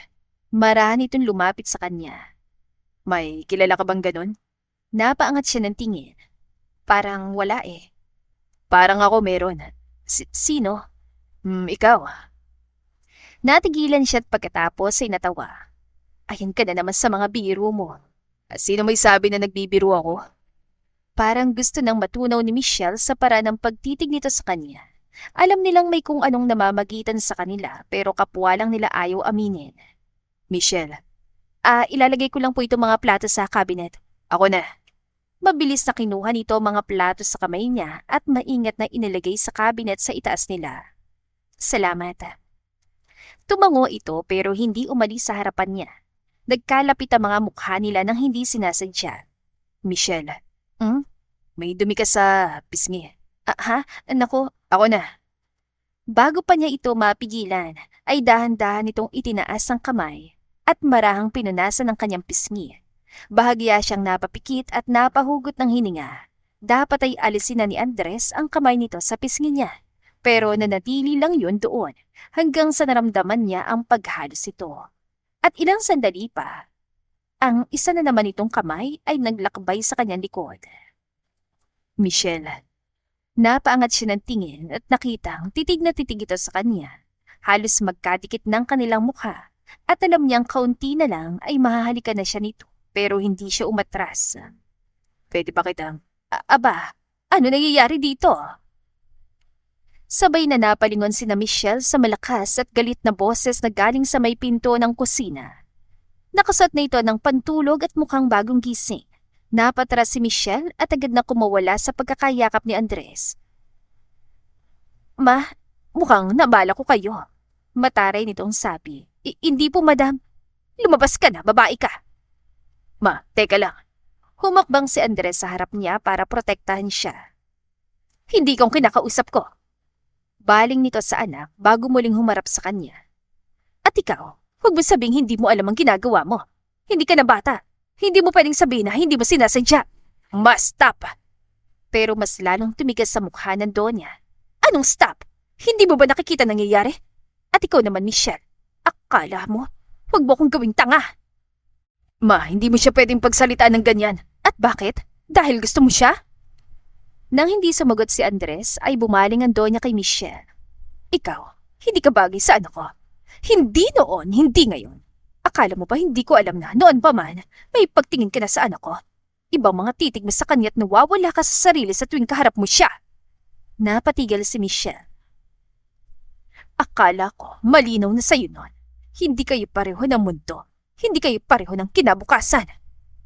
Marami itong lumapit sa kanya. May kilala ka bang ganun? Napaangat siya ng tingin. Parang wala eh. Parang ako meron. Sino? Ikaw. Natigilan siya at pagkatapos ay natawa. Ayan ka na naman sa mga biro mo. Sino may sabi na nagbibiro ako? Parang gusto nang matunaw ni Michelle sa paraan ng pagtitig nito sa kanya. Alam nilang may kung anong namamagitan sa kanila pero kapwa lang nila ayaw aminin. Michelle. Ilalagay ko lang po itong mga plato sa cabinet. Ako na. Mabilis na kinuha nito ang mga plato sa kamay niya at maingat na inilagay sa cabinet sa itaas nila. Salamat. Tumango ito pero hindi umalis sa harapan niya. Nagkalapit ang mga mukha nila nang hindi sinasadya. Michelle. May dumi ka sa pisngi. Naku, ako na. Bago pa niya ito mapigilan, ay dahan-dahan itong itinaas ang kamay at marahang pinunasan ng kanyang pisngi. Bahagya siyang napapikit at napahugot ng hininga. Dapat ay alisin na ni Andres ang kamay nito sa pisngi niya. Pero nanatili lang yun doon hanggang sa naramdaman niya ang paghalos ito. At ilang sandali pa, ang isa na naman itong kamay ay naglakbay sa kanyang likod. Michelle. Napaangat siya ng tingin at nakitang titig na titig ito sa kanya. Halos magkadikit ng kanilang mukha at alam niyang kaunti na lang ay mahahalikan na siya nito pero hindi siya umatras. Pwede ba kitang? Aba, ano nangyayari dito? Sabay na napalingon sina Michelle sa malakas at galit na boses na galing sa may pinto ng kusina. Nakasuot na ito ng pantulog at mukhang bagong gising. Napatras si Michelle at agad na kumawala sa pagkakayakap ni Andres. Ma, mukhang nabala ko kayo. Mataray nitong sabi. Hindi po, madam. Lumabas ka na, babae ka. Ma, teka lang. Humakbang si Andres sa harap niya para protektahan siya. Hindi kong kinakausap ko. Baling nito sa anak bago muling humarap sa kanya. At ikaw, huwag mo sabing hindi mo alam ang ginagawa mo. Hindi ka na bata. Hindi mo pwedeng sabihin na hindi mo sinasadya. Stop! Pero mas lalong tumigas sa mukha ng Donya. Anong stop? Hindi mo ba nakikita nangyayari? At ikaw naman, Michelle, akala mo, huwag mo akong gawing tanga. Ma, hindi mo siya pwedeng pagsalitaan ng ganyan. At bakit? Dahil gusto mo siya? Nang hindi sumagot si Andres, ay bumaling ang Donya kay Michelle. Ikaw, hindi ka bagay sa anak ko. Hindi noon, hindi ngayon. Akala mo ba hindi ko alam na noon pa man, may pagtingin ka na sa anak ko? Ibang mga titig mo sa kanya at nawawala ka sa sarili sa tuwing kaharap mo siya. Napatigil si Michelle. Akala ko, malinaw na sa'yo noon. Hindi kayo pareho ng mundo. Hindi kayo pareho ng kinabukasan.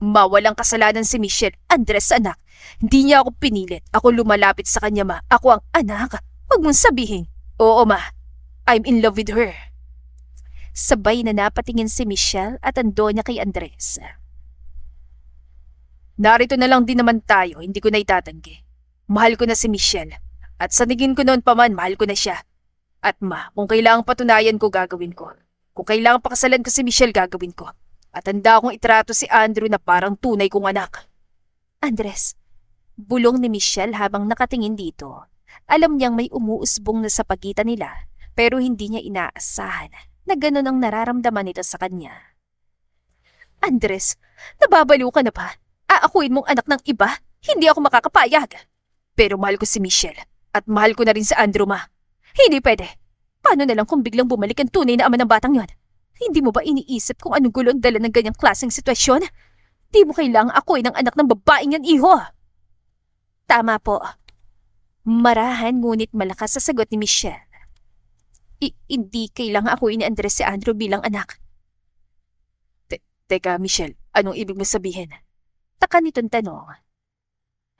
Mawalang kasalanan si Michelle, Andres anak. Hindi niya ako pinilit. Ako lumalapit sa kanya, ma. Ako ang anak. Huwag mong sabihin. Oo, ma. I'm in love with her. Sabay na napatingin si Michelle at ang Donya kay Andres. Narito na lang din naman tayo, hindi ko na itatanggi. Mahal ko na si Michelle. At sa tingin ko noon pa man, mahal ko na siya. At ma, kung kailangang patunayan ko, gagawin ko. Kung kailangang pakasalan ko si Michelle, gagawin ko. At handa akong itrato si Andrew na parang tunay kong anak. Andres, bulong ni Michelle habang nakatingin dito. Alam niyang may umuusbong na sa pagitan nila, pero hindi niya inaasahan na gano'n ang nararamdaman nito sa kanya. Andres, nababaliw ka na ba? Aakuin mong anak ng iba? Hindi ako makakapayag. Pero mahal ko si Michelle at mahal ko na rin si Andrew, ma. Hindi pwede. Paano na lang kung biglang bumalik ang tunay na ama ng batang yon? Hindi mo ba iniisip kung anong gulo ang dala ng ganyang klaseng sitwasyon? Di mo kailangang akuin ang anak ng babaeng yan, iho. Tama po. Marahan ngunit malakas sa sagot ni Michelle. Hindi kailangang akuin ni Andres si Andrew bilang anak. Teka, Michelle, anong ibig mo sabihin? Taka nitong tanong.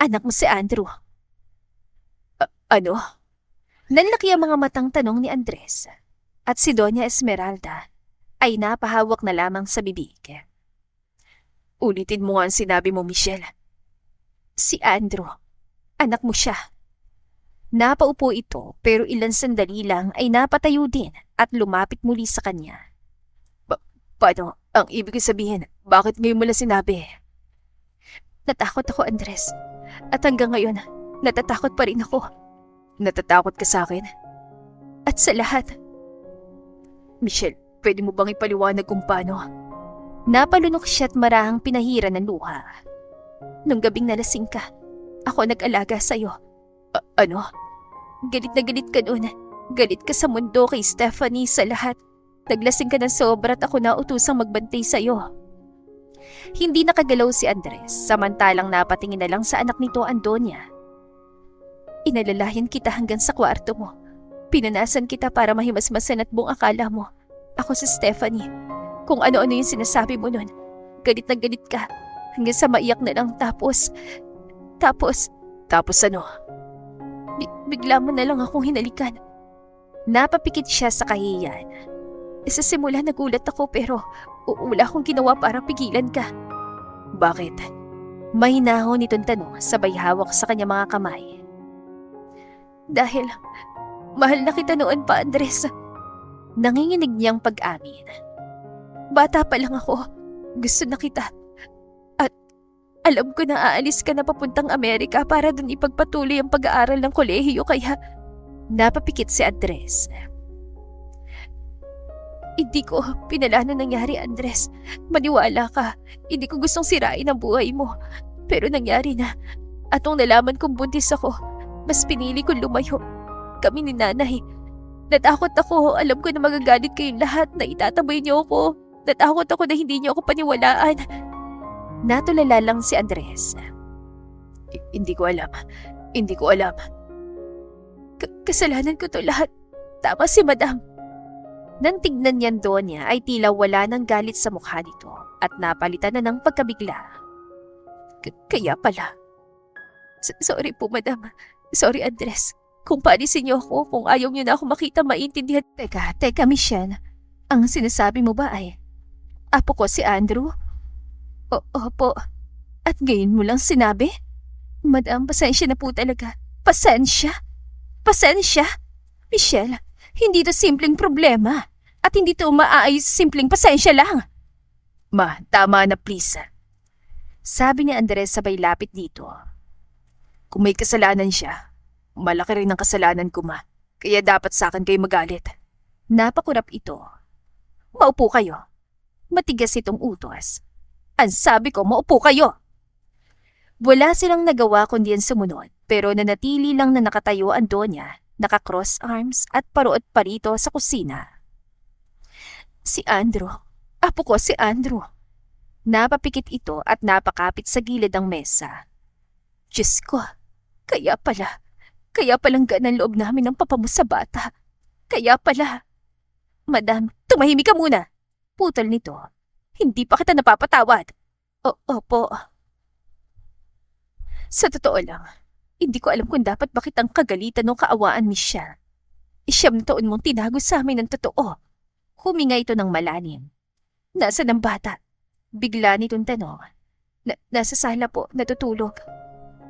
Anak mo si Andrew. Ano? Nanlaki ang mga matang tanong ni Andres. At si Doña Esmeralda ay napahawak na lamang sa bibig. Ulitin mo nga ang sinabi mo, Michelle. Si Andrew, anak mo siya. Napaupo ito pero ilang sandali lang ay napatayo din at lumapit muli sa kanya. Paano? Ang ibig sabihin, bakit ngayon mo lang sinabi? Natakot ako, Andres. At hanggang ngayon, natatakot pa rin ako. Natatakot ka sa akin? At sa lahat. Michelle, pwede mo bang ipaliwanag kung paano? Napalunok siya at marahang pinahira ng luha. Nung gabing nalasing ka, ako nag-alaga sa'yo. Ano? Galit na galit ka noon. Galit ka sa mundo, kay Stephanie, sa lahat. Naglasing ka ng sobra at ako na utusang magbantay sa'yo. Hindi nakagalaw si Andres, samantalang napatingin na lang sa anak nito, Andonia. Inalalayan kita hanggang sa kwarto mo. Pinanasan kita para mahimasmasan at buong akala mo. Ako si Stephanie. Kung ano-ano yung sinasabi mo nun. Galit na galit ka. Hanggang sa maiyak na lang tapos... Tapos ano? Bigla mo na lang akong hinalikan. Napapikit siya sa kahiyan. Sa simula nagulat ako pero wala akong ginawa para pigilan ka. Bakit? Mahinaho nitong tanong sabay hawak sa kanya mga kamay. Dahil mahal na kita noon pa, Andres. Nanginginig niyang pag-amin. Bata pa lang ako. Gusto na kita. At alam ko na aalis ka na papuntang Amerika para dun ipagpatuloy ang pag-aaral ng kolehiyo kaya napapikit si Andres. Hindi ko pinalano nangyari, Andres. Maniwala ka. Hindi ko gustong sirain ang buhay mo. Pero nangyari na. At nung nalaman kong buntis ako, mas pinili kong lumayo. Kami ni nanay. Natakot ako. Alam ko na magagalit kayong lahat na itatabay niyo ako. Natakot ako na hindi niyo ako paniwalaan. Natulala lang si Andres. Hindi ko alam. Hindi ko alam. Kasalanan ko to lahat. Tama si Madam. Nang tignan niyan Donya ay tila wala ng galit sa mukha nito at napalitan na ng pagkabigla. Kaya pala. Sorry po, Madam. Sorry, Andres. Kung paalisin niyo ako, kung ayaw niyo na ako makita, maintindihan. Teka, Michelle. Ang sinasabi mo ba ay, apo ko si Andrew? Opo. At ngayon mo lang sinabi? Madam, pasensya na po talaga. Pasensya? Michelle, hindi to simpleng problema. At hindi to maaayos simpleng pasensya lang. Ma, tama na please. Sabi ni Andres sabay lapit dito. Kung may kasalanan siya, malaki rin ang kasalanan ko, ma. Kaya dapat sa akin kayo magalit. Napakurap ito. Maupo kayo. Matigas itong utos. Ang sabi ko, maupo kayo. Wala silang nagawa kundi ang sumunod, pero nanatili lang na nakatayo ang Donya, naka-cross arms at paruot parito sa kusina. Si Andrew. Apo ko si Andrew. Napapikit ito at napakapit sa gilid ng mesa. Diyos ko, kaya palang ganang loob namin ng papa mo sa bata. Kaya pala. Madam, tumahimik ka muna. Putol nito. Hindi pa kita napapatawad. Opo. Sa totoo lang, hindi ko alam kung dapat bakit ang kagalitan o kaawaan ni siya. 9 taon mong tinago sa amin ng totoo. Huminga ito ng malalim. Nasaan ang bata? Bigla nitong tanong. Nasa sala po, natutulog.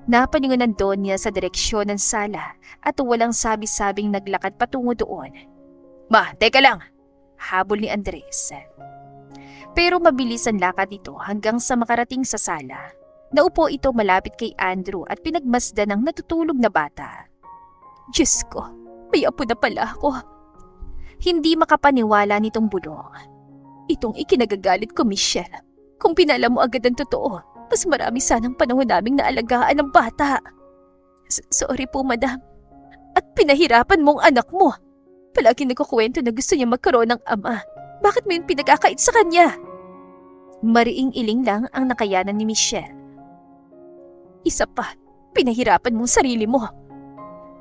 Napalingon ng Donya sa direksyon ng sala at walang sabi-sabing naglakad patungo doon. Ma, teka lang. Habol ni Andres. Pero mabilis ang lakad nito hanggang sa makarating sa sala. Naupo ito malapit kay Andrew at pinagmasdan ng natutulog na bata. Diyos ko, may apo na pala ako. Hindi makapaniwala nitong bulong. Itong ikinagagalit ko, Michelle. Kung pinala mo agad ang totoo, mas marami sanang panahon naming naalagaan ng bata. Sorry po, Madam. At pinahirapan mong anak mo. Palagi nagkukwento na gusto niya magkaroon ng ama. Bakit mo yung pinagkakait sa kanya? Mariing iling lang ang nakayanan ni Michelle. Isa pa, pinahirapan mong sarili mo.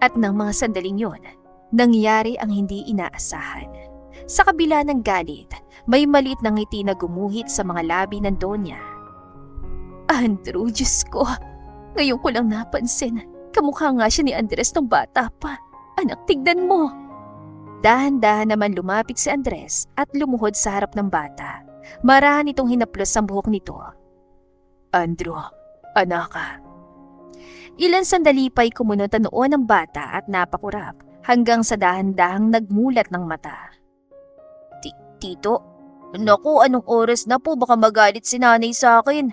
At ng mga sandaling yon, nangyari ang hindi inaasahan. Sa kabila ng galit, may maliit na ngiti na gumuhit sa mga labi ng Donya. Andrew, Diyos ko. Ngayon ko lang napansin. Kamukha nga siya ni Andres nung bata pa. Anak, tignan mo. Dahan-dahan naman lumapit si Andres at lumuhod sa harap ng bata. Marahan itong hinaplos ang buhok nito. Andrew, anak ka. Ilan sandali pa'y kumunot ang noo ng bata at napakurap hanggang sa dahan-dahang nagmulat ng mata. Tito, naku, anong oras na po, baka magalit si nanay sa akin.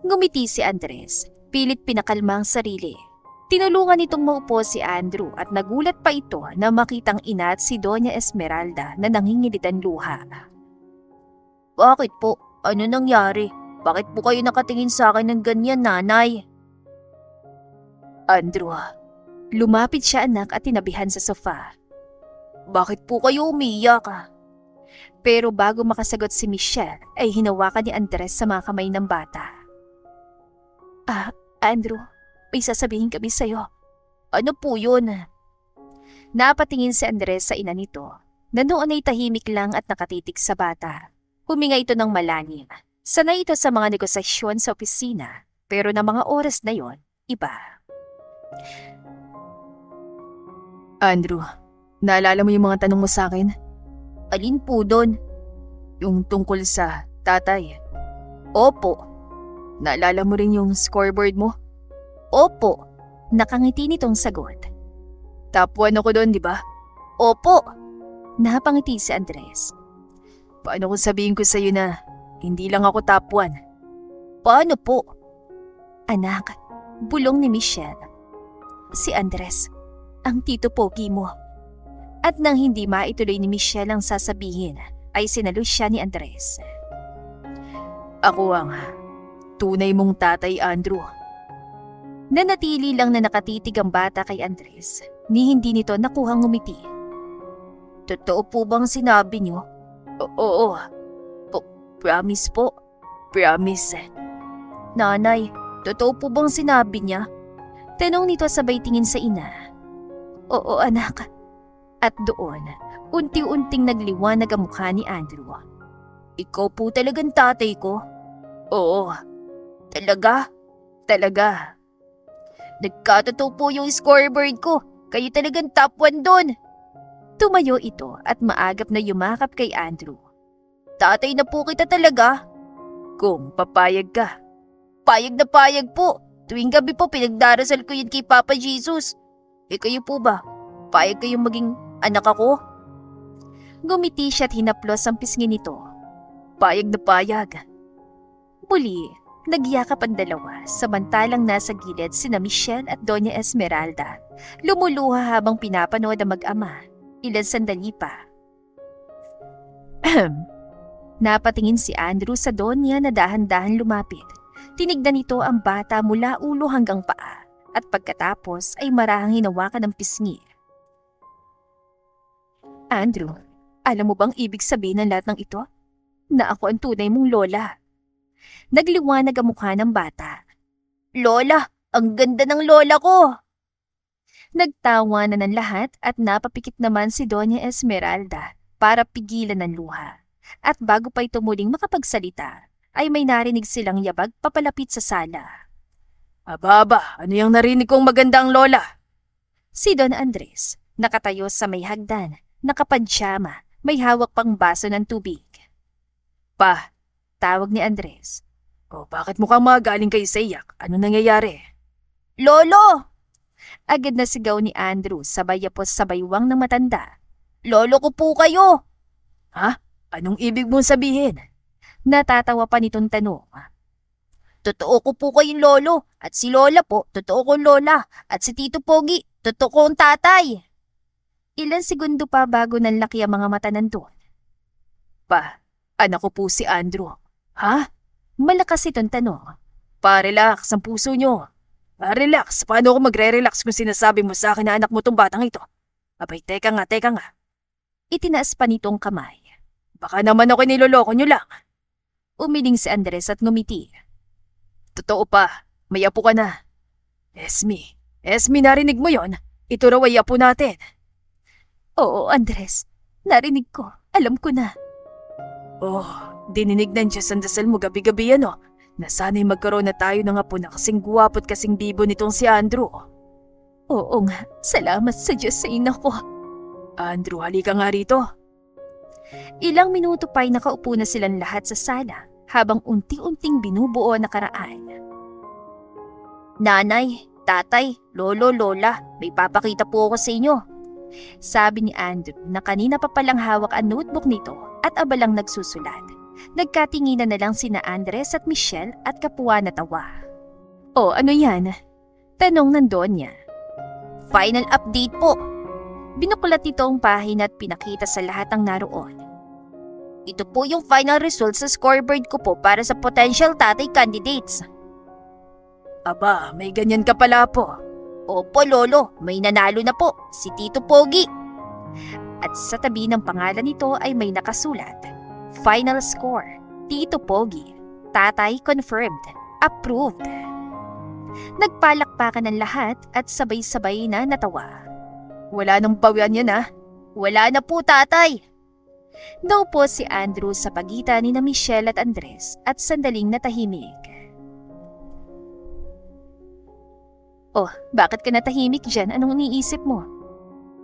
Ngumiti si Andres, pilit pinakalma ang sarili. Tinulungan nitong maupo si Andrew at nagulat pa ito na makitang ina at si Doña Esmeralda na nangingilitan luha. Bakit po? Ano nangyari? Bakit po kayo nakatingin sa akin ng ganyan, nanay? Andrew, lumapit siya anak at tinabihan sa sofa. Bakit po kayo umiyak? Pero bago makasagot si Michelle ay hinawakan ni Andres sa mga kamay ng bata. Andrew, may sasabihin kami sa'yo. Ano po yun? Napatingin si Andres sa ina nito na noon ay tahimik lang at nakatitig sa bata. Huminga ito ng malalim. Sanay ito sa mga negosasyon sa opisina pero na mga oras na yon, iba. Andrew, naalala mo yung mga tanong mo sa akin? Alin po doon? Yung tungkol sa tatay. Opo. Naalala mo rin yung scoreboard mo? Opo. Nakangiti nitong sagot. Top 1 ako doon, di ba? Opo. Napangiti si Andres. Paano kung sabihin ko sa'yo na hindi lang ako top 1? Paano po? Anak, bulong ni Michelle. Si Andres, ang tito pogi mo. At nang hindi maituloy ni Michelle ang sasabihin, ay sinalos siya ni Andres. Ako ang tunay mong tatay, Andrew. Nanatili lang na nakatitig ang bata kay Andres, ni hindi nito nakuhang ngumiti. totoo po bang sinabi niyo? Oo. Promise po. Promise. Nanay, totoo po bang sinabi niya? Tanong nito sabay tingin sa ina. Oo anak. At doon, unti-unting nagliwanag ang mukha ni Andrew. Ikaw po talagang tatay ko? Oo. Talaga? Talaga. Nagkatotoo po yung scoreboard ko. Kayo talagang top 1 doon. Tumayo ito at maagap na yumakap kay Andrew. Tatay na po kita talaga. Kung papayag ka. Payag na payag po. Tuwing gabi po pinagdarasal ko yun kay Papa Jesus. Kayo po ba? Payag kayong maging anak ako? Gumiti siya at hinaplos ang pisngi nito. Payag na payag. Muli, nagyakap ang dalawa samantalang nasa gilid sina Michelle at Doña Esmeralda. Lumuluha habang pinapanood ang mag-ama. Ilan sandali pa. Napatingin si Andrew sa Donya na dahan-dahan lumapit. Tinignan nito ang bata mula ulo hanggang paa at pagkatapos ay marahang hinawakan ng pisngi. Andrew, alam mo bang ibig sabihin ng lahat ng ito? Na ako ang tunay mong lola. Nagliwanag ang mukha ng bata. Lola, ang ganda ng lola ko! Nagtawa na ng lahat at napapikit naman si Doña Esmeralda para pigilan ng luha. At bago pa ito muling makapagsalita, ay may narinig silang yabag papalapit sa sala. Aba, ano yung narinig kong magandang lola? Si Don Andres, nakatayo sa may hagdan, nakapadyama, may hawak pang baso ng tubig. Pa, Tawag ni Andres. bakit mukhang magaling kayo sa iyak? Ano nangyayari? Lolo! Agad na sigaw ni Andrew sabay yapos sa baywang ng matanda. Lolo ko po kayo! Ha? Anong ibig mong sabihin? Natatawa pa nitong tanong. Totoo ko po kayong lolo at si lola po, totoo kong lola at si Tito Pogi, totoo kong tatay. Ilan segundo pa bago nanlaki ang mga mata nandun. Pa, anak ko po si Andrew. Ha? Malakas itong tanong. Pa-relax ang puso nyo. Pa-relax. Paano ako magre-relax kung sinasabi mo sa akin na anak mo tong batang ito? Abay, teka nga. Itinaas pa nitong kamay. Baka naman ako niloloko nyo lang. Umiling si Andres at ngumiti. Totoo pa, may apo ka na. Esme, narinig mo yon? Ito raw ay apo natin. Oo, Andres. Narinig ko. Alam ko na. Dininig ng Diyos ang dasal mo gabi-gabi ano? Na sana'y magkaroon na tayo ng apo na kasing guwapo at kasing bibo nitong si Andrew. Oo nga. Salamat sa Diyos sa ina ko. Andrew, halika nga rito. Ilang minuto pa'y nakaupo na silang lahat sa sala habang unti-unting binubuo na karaan. Nanay, tatay, lolo, lola, may papakita po ako sa inyo. Sabi ni Andrew na kanina pa palang hawak ang notebook nito at abalang nagsusulat. Nagkatinginan na lang sina Andres at Michelle at kapwa na tawa. Ano yan? Tanong ng Donya. Final update po. Binuklat nito ang pahina at pinakita sa lahat ng naroon. Ito po yung final results sa scoreboard ko po para sa potential tatay candidates. Aba, may ganyan ka pala po. Opo lolo, may nanalo na po, si Tito Pogi. At sa tabi ng pangalan nito ay may nakasulat. Final score, Tito Pogi. Tatay confirmed, approved. Nagpalakpakan ng lahat at sabay-sabay na natawa. Wala nang bawian yan ah. Wala na po tatay. Daw po si Andrew sa pagitan ni na Michelle at Andres at sandaling natahimik. Bakit ka natahimik dyan? Anong iniisip mo?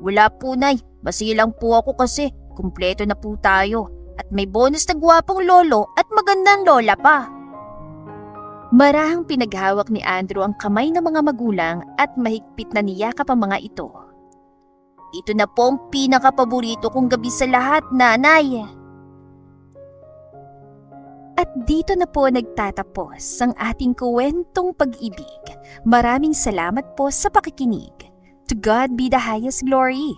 Wala po nay, basilang po ako kasi kumpleto na po tayo at may bonus na gwapong lolo at magandang lola pa. Marahang pinaghawak ni Andrew ang kamay ng mga magulang at mahigpit na niyakap ang mga ito. Ito na po ang pinakapaborito kong gabi sa lahat, nanay. At dito na po nagtatapos ang ating kwentong pag-ibig. Maraming salamat po sa pakikinig. To God be the highest glory.